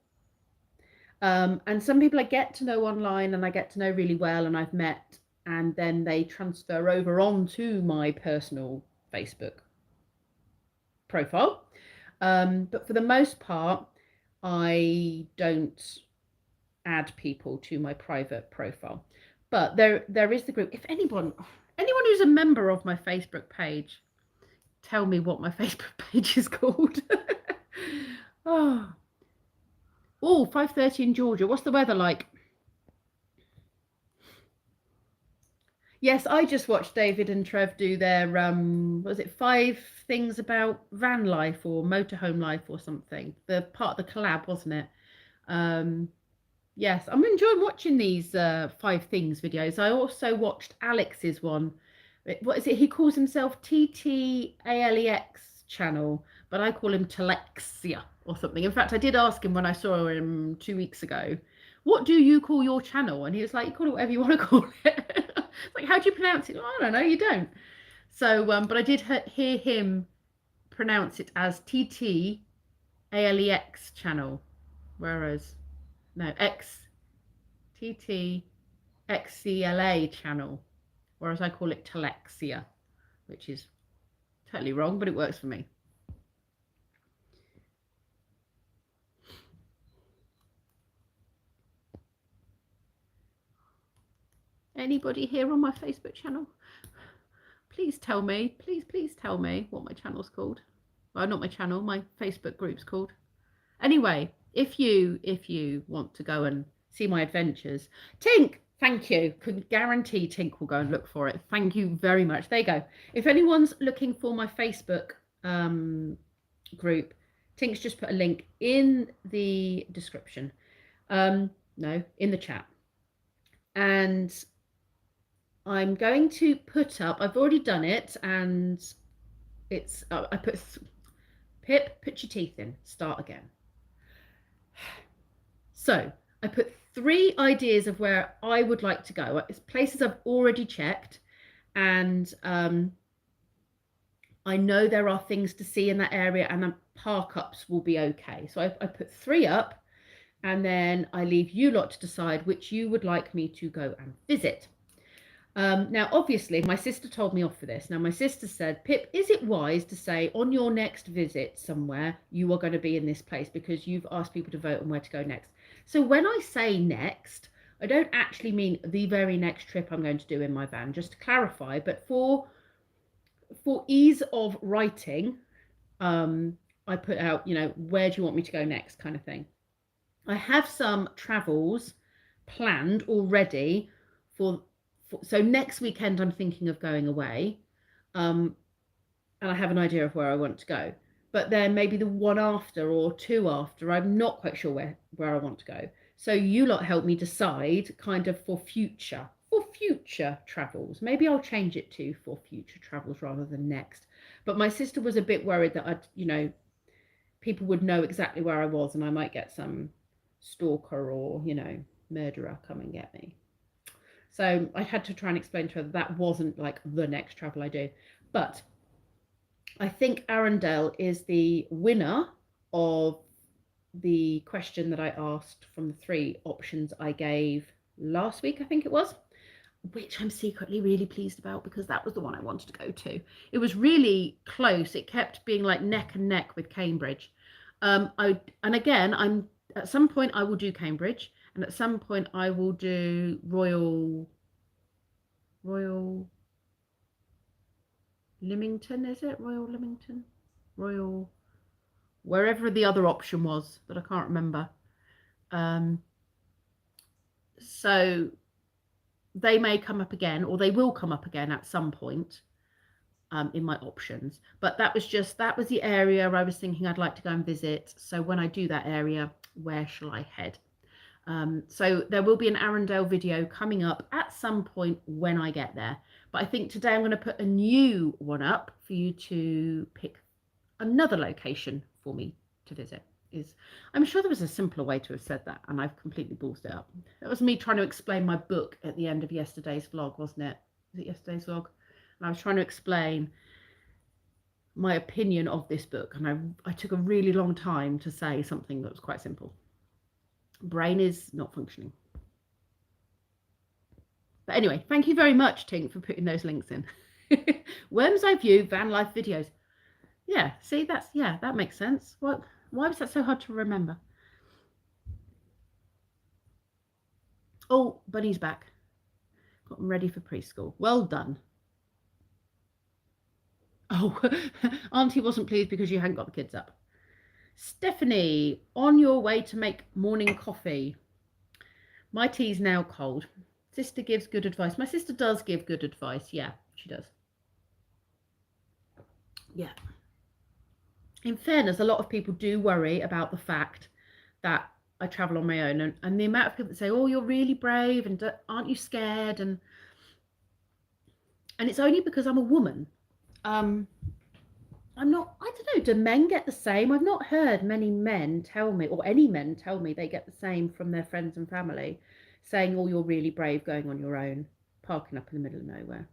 And some people I get to know online and I get to know really well and I've met, and then they transfer over onto my personal Facebook profile. But for the most part, I don't add people to my private profile. But there is the group. If anyone who's a member of my Facebook page, tell me what my Facebook page is called. Oh, 5:30 in Georgia. What's the weather like? Yes, I just watched David and Trev do their was it 5 things about van life or motorhome life or something? The part of the collab, wasn't it? Yes, I'm enjoying watching these 5 things videos. I also watched Alex's one. What is it? He calls himself TTALEX channel, but I call him Telexia or something. In fact, I did ask him when I saw him 2 weeks ago, what do you call your channel? And he was like, you call it whatever you want to call it. It's like, how do you pronounce it? Oh, I don't know, you don't. So, but I did hear him pronounce it as TTALEX channel, whereas no, XTTXCLA channel, whereas I call it Telexia, which is totally wrong, but it works for me. Anybody here on my Facebook channel? Please tell me, please tell me what my channel's called. Well, not my channel, my Facebook group's called. Anyway, if you want to go and see my adventures, Tink, thank you. Can guarantee Tink will go and look for it. Thank you very much. There you go. If anyone's looking for my Facebook group, Tink's just put a link in the description. No, in the chat. And I'm going to put up, I've already done it, and it's, I put, Pip, put your teeth in, start again. So I put 3 ideas of where I would like to go. It's places I've already checked, and I know there are things to see in that area, and the park ups will be okay. So I put 3 up, and then I leave you lot to decide which you would like me to go and visit. Now, obviously, my sister told me off for this. Now, my sister said, Pip, is it wise to say on your next visit somewhere, you are going to be in this place because you've asked people to vote on where to go next? So when I say next, I don't actually mean the very next trip I'm going to do in my van, just to clarify. But for ease of writing, I put out, where do you want me to go next kind of thing. I have some travels planned already so next weekend I'm thinking of going away, and I have an idea of where I want to go, but then maybe the one after or 2 after, I'm not quite sure where I want to go. So you lot help me decide kind of for future travels. Maybe I'll change it to for future travels rather than next. But my sister was a bit worried that people would know exactly where I was and I might get some stalker or murderer come and get me. So I had to try and explain to her that wasn't like the next travel I do. But I think Arundel is the winner of the question that I asked from the 3 options I gave last week, I think it was, which I'm secretly really pleased about because that was the one I wanted to go to. It was really close. It kept being like neck and neck with Cambridge. And again, at some point I will do Cambridge. And at some point I will do Royal Lymington, is it? Royal Lymington? Royal, wherever the other option was that I can't remember. So they may come up again, or they will come up again at some point in my options. But that was the area I was thinking I'd like to go and visit. So when I do that area, where shall I head? So there will be an Arundel video coming up at some point when I get there. But I think today I'm going to put a new one up for you to pick another location for me to visit. I'm sure there was a simpler way to have said that, and I've completely ballsed it up. That was me trying to explain my book at the end of yesterday's vlog, wasn't it? Was it yesterday's vlog? And I was trying to explain my opinion of this book, and I took a really long time to say something that was quite simple. Brain is not functioning. But anyway, thank you very much, Tink, for putting those links in. Worm's Eye View van life videos. Yeah, see, that makes sense. Why was that so hard to remember? Oh, Bunny's back. Got them ready for preschool. Well done. Oh, Auntie wasn't pleased because you hadn't got the kids up. Stephanie, on your way to make morning coffee. My tea's now cold. Sister gives good advice. My sister does give good advice. Yeah, she does. Yeah. In fairness, a lot of people do worry about the fact that I travel on my own, and the amount of people that say, "Oh, you're really brave," and "Aren't you scared?" and it's only because I'm a woman. I'm not. I don't know. Do men get the same? I've not heard many men tell me, or any men tell me, they get the same from their friends and family, saying, "Oh, you're really brave going on your own, parking up in the middle of nowhere."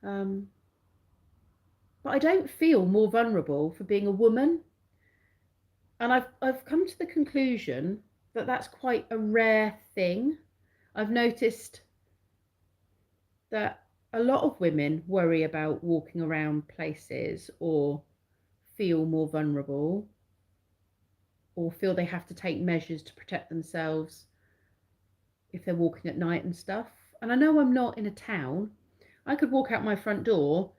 Um, but I don't feel more vulnerable for being a woman, and I've come to the conclusion that that's quite a rare thing. I've noticed that a lot of women worry about walking around places or feel more vulnerable or feel they have to take measures to protect themselves if they're walking at night and stuff. And I know I'm not in a town. I could walk out my front door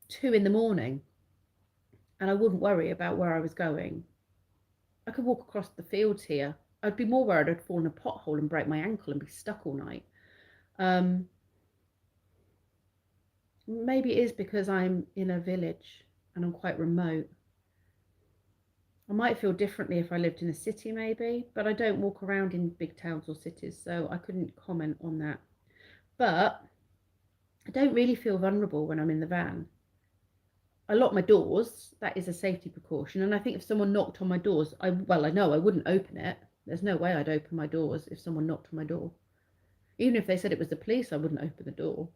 2 in the morning and I wouldn't worry about where I was going. I could walk across the fields here. I'd be more worried I'd fall in a pothole and break my ankle and be stuck all night. Maybe it is because I'm in a village and I'm quite remote. I might feel differently if I lived in a city, maybe, but I don't walk around in big towns or cities, so I couldn't comment on that. But I don't really feel vulnerable when I'm in the van. I lock my doors. That is a safety precaution. And I think if someone knocked on my doors, I know I wouldn't open it. There's no way I'd open my doors if someone knocked on my door. Even if they said it was the police, I wouldn't open the door.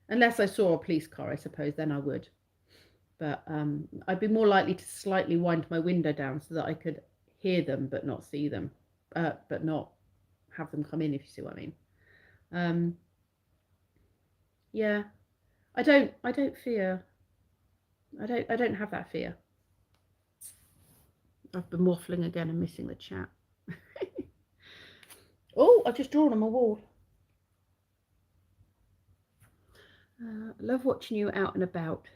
Unless I saw a police car, I suppose, then I would. But I'd be more likely to slightly wind my window down so that I could hear them but not see them, but not have them come in, if you see what I mean. Yeah, I don't fear. I don't have that fear. I've been waffling again and missing the chat. Oh, I've just drawn on my wall. Love watching you out and about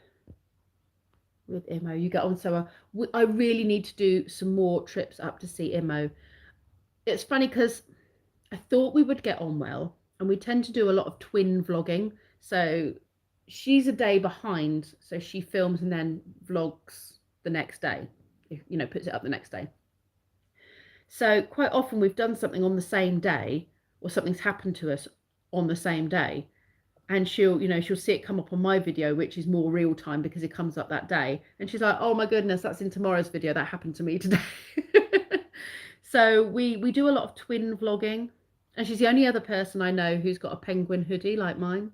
with Imo. You get on so I really need to do some more trips up to see Imo. It's funny because I thought we would get on well, and we tend to do a lot of twin vlogging. So she's a day behind, so she films and then vlogs the next day, puts it up the next day. So quite often we've done something on the same day, or something's happened to us on the same day, and she'll see it come up on my video, which is more real time because it comes up that day, and she's like, "Oh my goodness, that's in tomorrow's video, that happened to me today." So we do a lot of twin vlogging, and she's the only other person I know who's got a penguin hoodie like mine,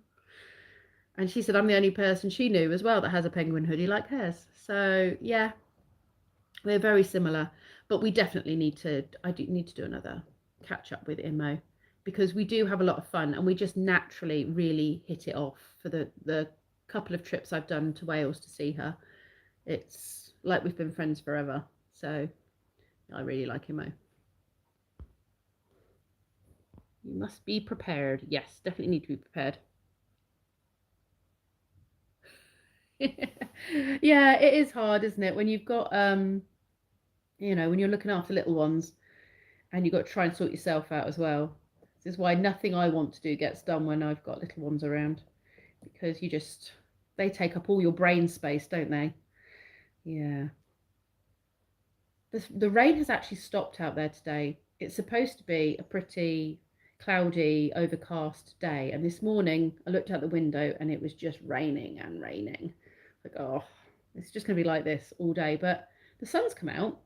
and she said I'm the only person she knew as well that has a penguin hoodie like hers. So yeah, we're very similar, but we definitely need to do another catch up with Imo, because we do have a lot of fun and we just naturally really hit it off. For the couple of trips I've done to Wales to see her, it's like we've been friends forever. So I really like Imo. You must be prepared. Yes, definitely need to be prepared. Yeah, it is hard, isn't it, when you've got when you're looking after little ones and you've got to try and sort yourself out as well. This is why nothing I want to do gets done when I've got little ones around, because they take up all your brain space, don't they? Yeah. The rain has actually stopped out there today. It's supposed to be a pretty cloudy, overcast day, and this morning I looked out the window and it was just raining and raining. Like, oh, it's just going to be like this all day. But the sun's come out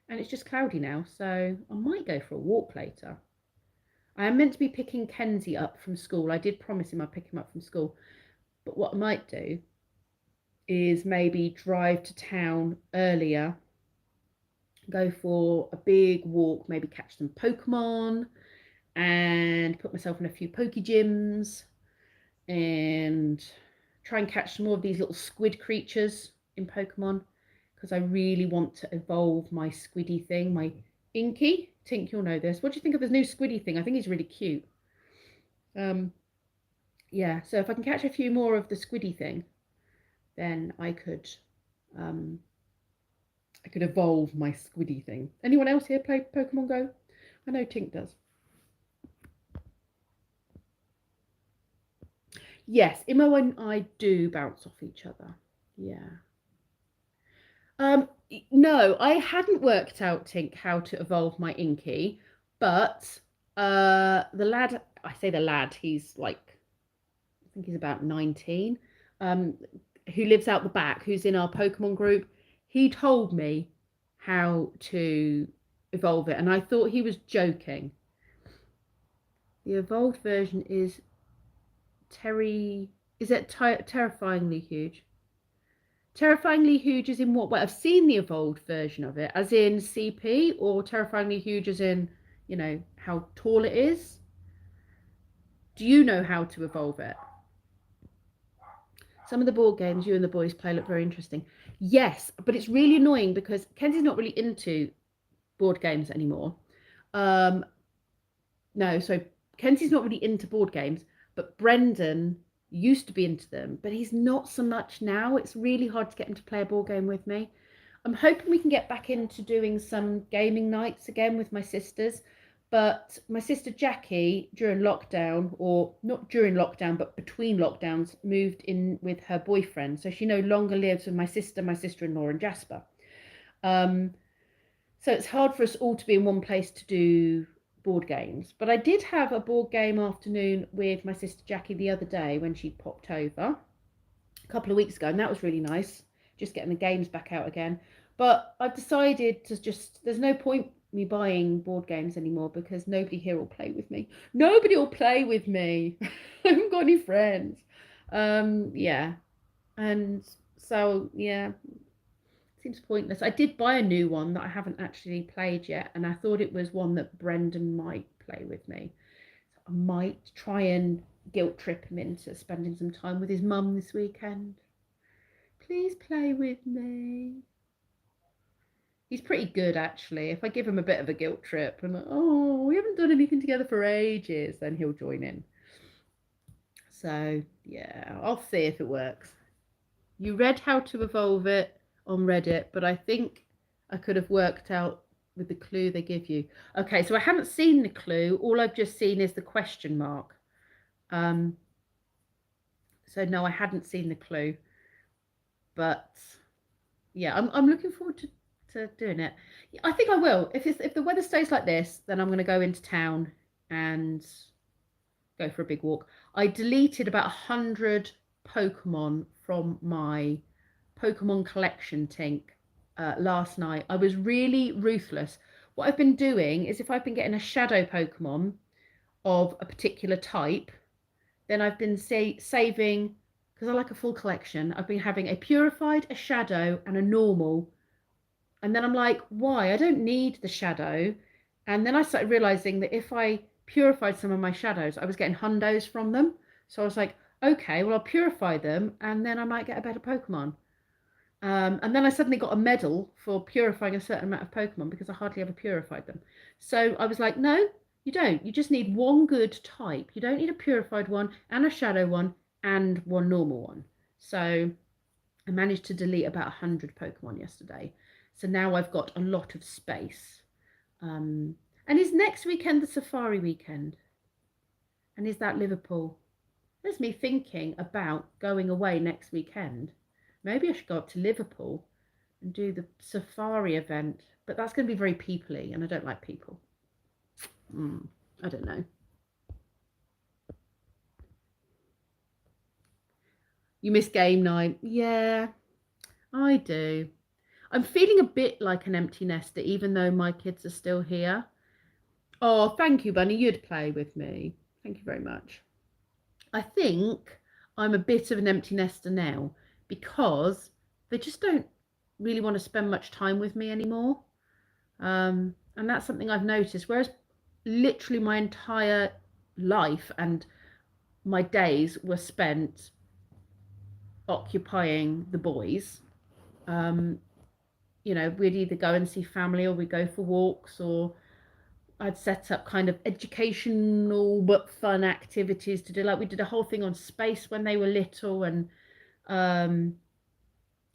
and it's just cloudy now, so I might go for a walk later. I am meant to be picking Kenzie up from school. I did promise him I'd pick him up from school. But what I might do is maybe drive to town earlier, go for a big walk, maybe catch some Pokemon and put myself in a few Poke gyms and try and catch some more of these little squid creatures in Pokemon, because I really want to evolve my squiddy thing, my Inky. Tink, you'll know this. What do you think of his new squiddy thing? I think he's really cute. Yeah, so if I can catch a few more of the squiddy thing, then I could evolve my squiddy thing. Anyone else here play Pokemon Go? I know Tink does. Yes, Imo and I do bounce off each other. Yeah. No, I hadn't worked out, Tink, how to evolve my Inky, but the lad, I say the lad, he's like, I think he's about 19, who lives out the back, who's in our Pokemon group, he told me how to evolve it, and I thought he was joking. The evolved version is terrifyingly huge? Terrifyingly huge as in what way? I've seen the evolved version of it, as in CP, or terrifyingly huge as in, you know, how tall it is? Do you know how to evolve it? Some of the board games you and the boys play look very interesting. Yes, but it's really annoying because Kenzie's not really into board games anymore. No, so Kenzie's not really into board games, but Brendan used to be into them, but he's not so much now. It's really hard to get him to play a board game with me. I'm hoping we can get back into doing some gaming nights again with my sisters, but my sister Jackie, during lockdown, or not during lockdown, but between lockdowns, moved in with her boyfriend. So she no longer lives with my sister-in-law, and Jasper. So it's hard for us all to be in one place to do board games. But I did have a board game afternoon with my sister Jackie the other day when she popped over a couple of weeks ago, and that was really nice, just getting the games back out again. But I've decided to there's no point me buying board games anymore because nobody here will play with me. Nobody will play with me. I haven't got any friends. Yeah. And so, yeah, seems pointless. I did buy a new one that I haven't actually played yet, and I thought it was one that Brendan might play with me. So I might try and guilt trip him into spending some time with his mum this weekend. Please play with me. He's pretty good, actually. If I give him a bit of a guilt trip and like, oh, we haven't done anything together for ages, then he'll join in. So yeah, I'll see if it works. You read how to evolve it on Reddit, but I think I could have worked out with the clue they give you. Okay, so I haven't seen the clue. All I've just seen is the question mark. So no, I hadn't seen the clue. But yeah, I'm looking forward to doing it. I think I will. If the weather stays like this, then I'm going to go into town and go for a big walk. I deleted about 100 Pokemon from my Pokemon collection, Tink, last night. I was really ruthless. What I've been doing is if I've been getting a shadow Pokemon of a particular type, then I've been saving, because I like a full collection, I've been having a purified, a shadow, and a normal. And then I'm like, why? I don't need the shadow. And then I started realizing that if I purified some of my shadows, I was getting hundos from them. So I was like, okay, well, I'll purify them and then I might get a better Pokemon. And then I suddenly got a medal for purifying a certain amount of Pokemon because I hardly ever purified them. So I was like, no, you don't. You just need one good type. You don't need a purified one and a shadow one and one normal one. So I managed to delete about 100 Pokemon yesterday. So now I've got a lot of space. And is next weekend the safari weekend? And is that Liverpool? There's me thinking about going away next weekend. Maybe I should go up to Liverpool and do the safari event. But that's going to be very people-y, and I don't like people. I don't know. You miss game night? Yeah, I do. I'm feeling a bit like an empty nester, even though my kids are still here. Oh, thank you, Bunny. You'd play with me. Thank you very much. I think I'm a bit of an empty nester now because they just don't really want to spend much time with me anymore. And that's something I've noticed. Whereas literally my entire life and my days were spent occupying the boys. You know, we'd either go and see family or we'd go for walks, or I'd set up kind of educational but fun activities to do. Like we did a whole thing on space when they were little, and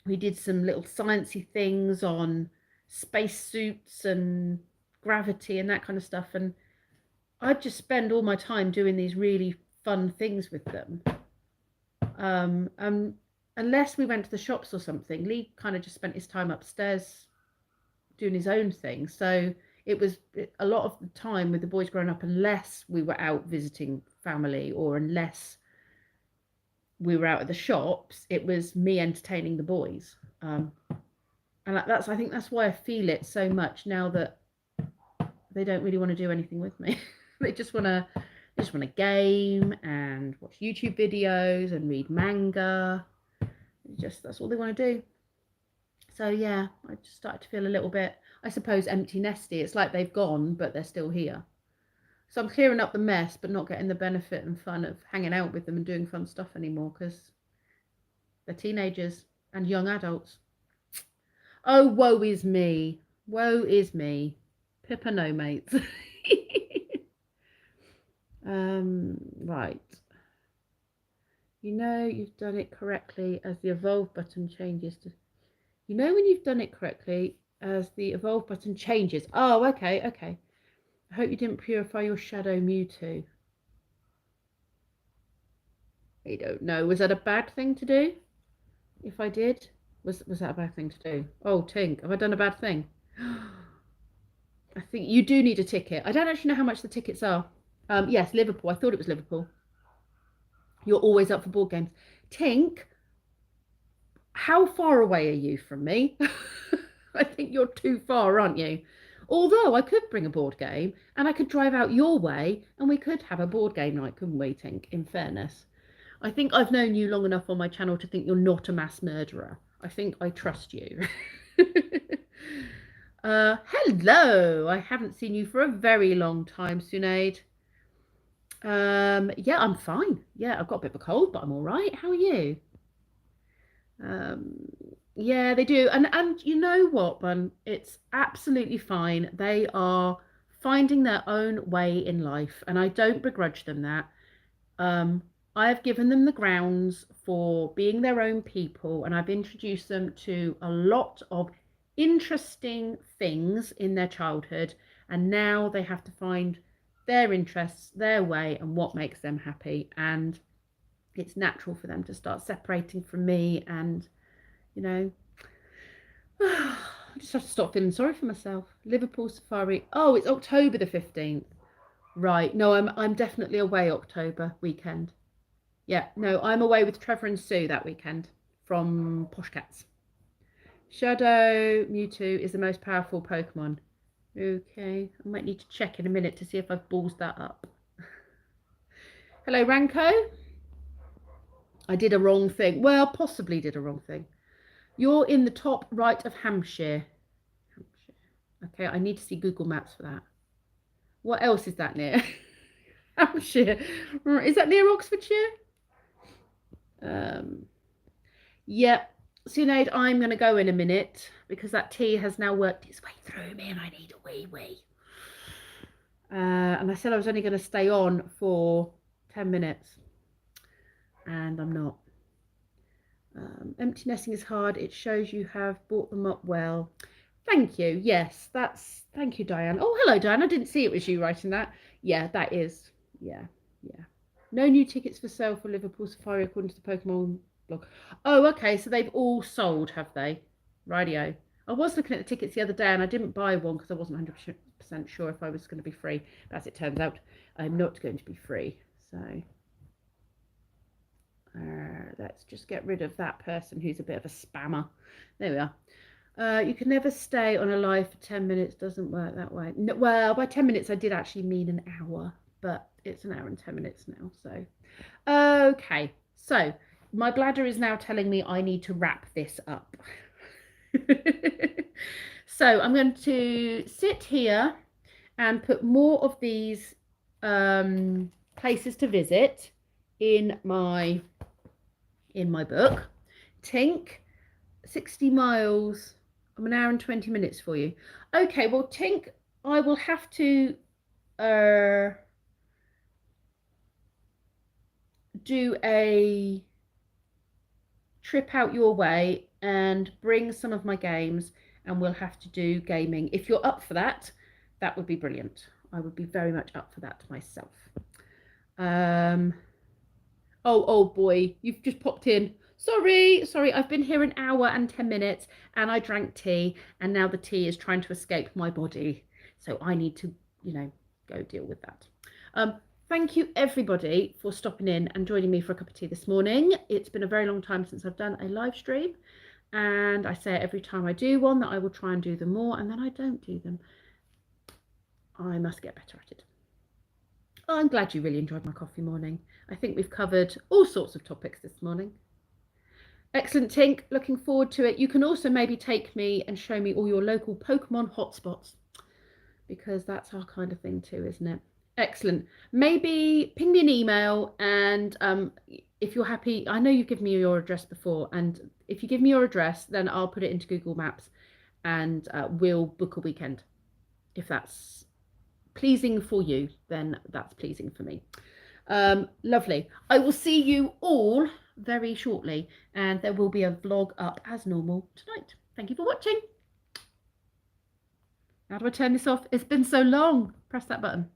We did some little sciencey things on spacesuits and gravity and that kind of stuff. And I'd just spend all my time doing these really fun things with them. Unless we went to the shops or something, Lee kind of just spent his time upstairs doing his own thing. So it was a lot of the time with the boys growing up, unless we were out visiting family or unless we were out at the shops, it was me entertaining the boys. And I think that's why I feel it so much now that they don't really want to do anything with me. They just want to game and watch YouTube videos and read manga. That's all they want to do. So yeah, I just started to feel a little bit, I suppose, empty nesty. It's like they've gone, but they're still here. So I'm clearing up the mess, but not getting the benefit and fun of hanging out with them and doing fun stuff anymore because they're teenagers and young adults. Oh, woe is me. Woe is me. Pippa no mates. Right. You know you've done it correctly as the evolve button changes to... You know when you've done it correctly as the evolve button changes. Oh, okay, okay. I hope you didn't purify your shadow Mewtwo. I don't know. Was that a bad thing to do? If I did, was that a bad thing to do? Oh, Tink, have I done a bad thing? I think you do need a ticket. I don't actually know how much the tickets are. Yes, Liverpool. I thought it was Liverpool. You're always up for board games. Tink, how far away are you from me? I think you're too far, aren't you? Although I could bring a board game and I could drive out your way and we could have a board game night, couldn't we, Tink, in fairness? I think I've known you long enough on my channel to think you're not a mass murderer. I think I trust you. Hello. I haven't seen you for a very long time, Sunaid. Yeah, I'm fine. Yeah, I've got a bit of a cold, but I'm all right. How are you? Yeah, they do. And you know what, Bun? It's absolutely fine. They are finding their own way in life, and I don't begrudge them that. I have given them the grounds for being their own people, and I've introduced them to a lot of interesting things in their childhood, and now they have to find their interests, their way, and what makes them happy. And it's natural for them to start separating from me, and you know, I just have to stop feeling sorry for myself. Liverpool Safari. Oh, it's October the 15th. Right. No, I'm definitely away October weekend. Yeah, no, I'm away with Trevor and Sue that weekend from Posh Cats. Shadow Mewtwo is the most powerful Pokemon. Okay, I might need to check in a minute to see if I've ballsed that up. Hello, Ranko. I did a wrong thing. Well, possibly did a wrong thing. You're in the top right of Hampshire. Okay, I need to see Google Maps for that. What else is that near? Hampshire. Is that near Oxfordshire? Yep. Sinead, I'm going to go in a minute because that tea has now worked its way through me and I need a wee. And I said I was only going to stay on for 10 minutes. And I'm not. Empty nesting is hard. It shows you have brought them up well. Thank you. Yes, thank you, Diane. Oh, hello, Diane. I didn't see it was you writing that. Yeah, that is. Yeah. No new tickets for sale for Liverpool Safari according to the Pokemon blog. Oh, okay. So they've all sold, have they? Rightio. I was looking at the tickets the other day and I didn't buy one because I wasn't 100% sure if I was going to be free. But as it turns out, I'm not going to be free. So let's just get rid of that person who's a bit of a spammer. There we are. You can never stay on a live for 10 minutes. Doesn't work that way. No, well, by 10 minutes, I did actually mean an hour, but it's an hour and 10 minutes now. So, okay. So my bladder is now telling me I need to wrap this up. So I'm going to sit here and put more of these places to visit in my book. Tink, 60 miles. I'm an hour and 20 minutes for you. Okay, well, Tink, I will have to do a trip out your way and bring some of my games, and we'll have to do gaming. If you're up for that, that would be brilliant. I would be very much up for that myself. Oh boy, you've just popped in. Sorry, I've been here an hour and 10 minutes and I drank tea, and now the tea is trying to escape my body. So I need to, go deal with that. Thank you everybody for stopping in and joining me for a cup of tea this morning. It's been a very long time since I've done a live stream, and I say every time I do one that I will try and do them more, and then I don't do them. I must get better at it. Oh, I'm glad you really enjoyed my coffee morning. I think we've covered all sorts of topics this morning. Excellent, Tink. Looking forward to it. You can also maybe take me and show me all your local Pokemon hotspots, because that's our kind of thing too, isn't it? Excellent. Maybe ping me an email, and if you're happy, I know you've given me your address before, and if you give me your address, then I'll put it into Google Maps, and we'll book a weekend. If that's pleasing for you, then that's pleasing for me. Lovely. I will see you all very shortly, and there will be a vlog up as normal tonight. Thank you for watching. How do I turn this off? It's been so long. Press that button.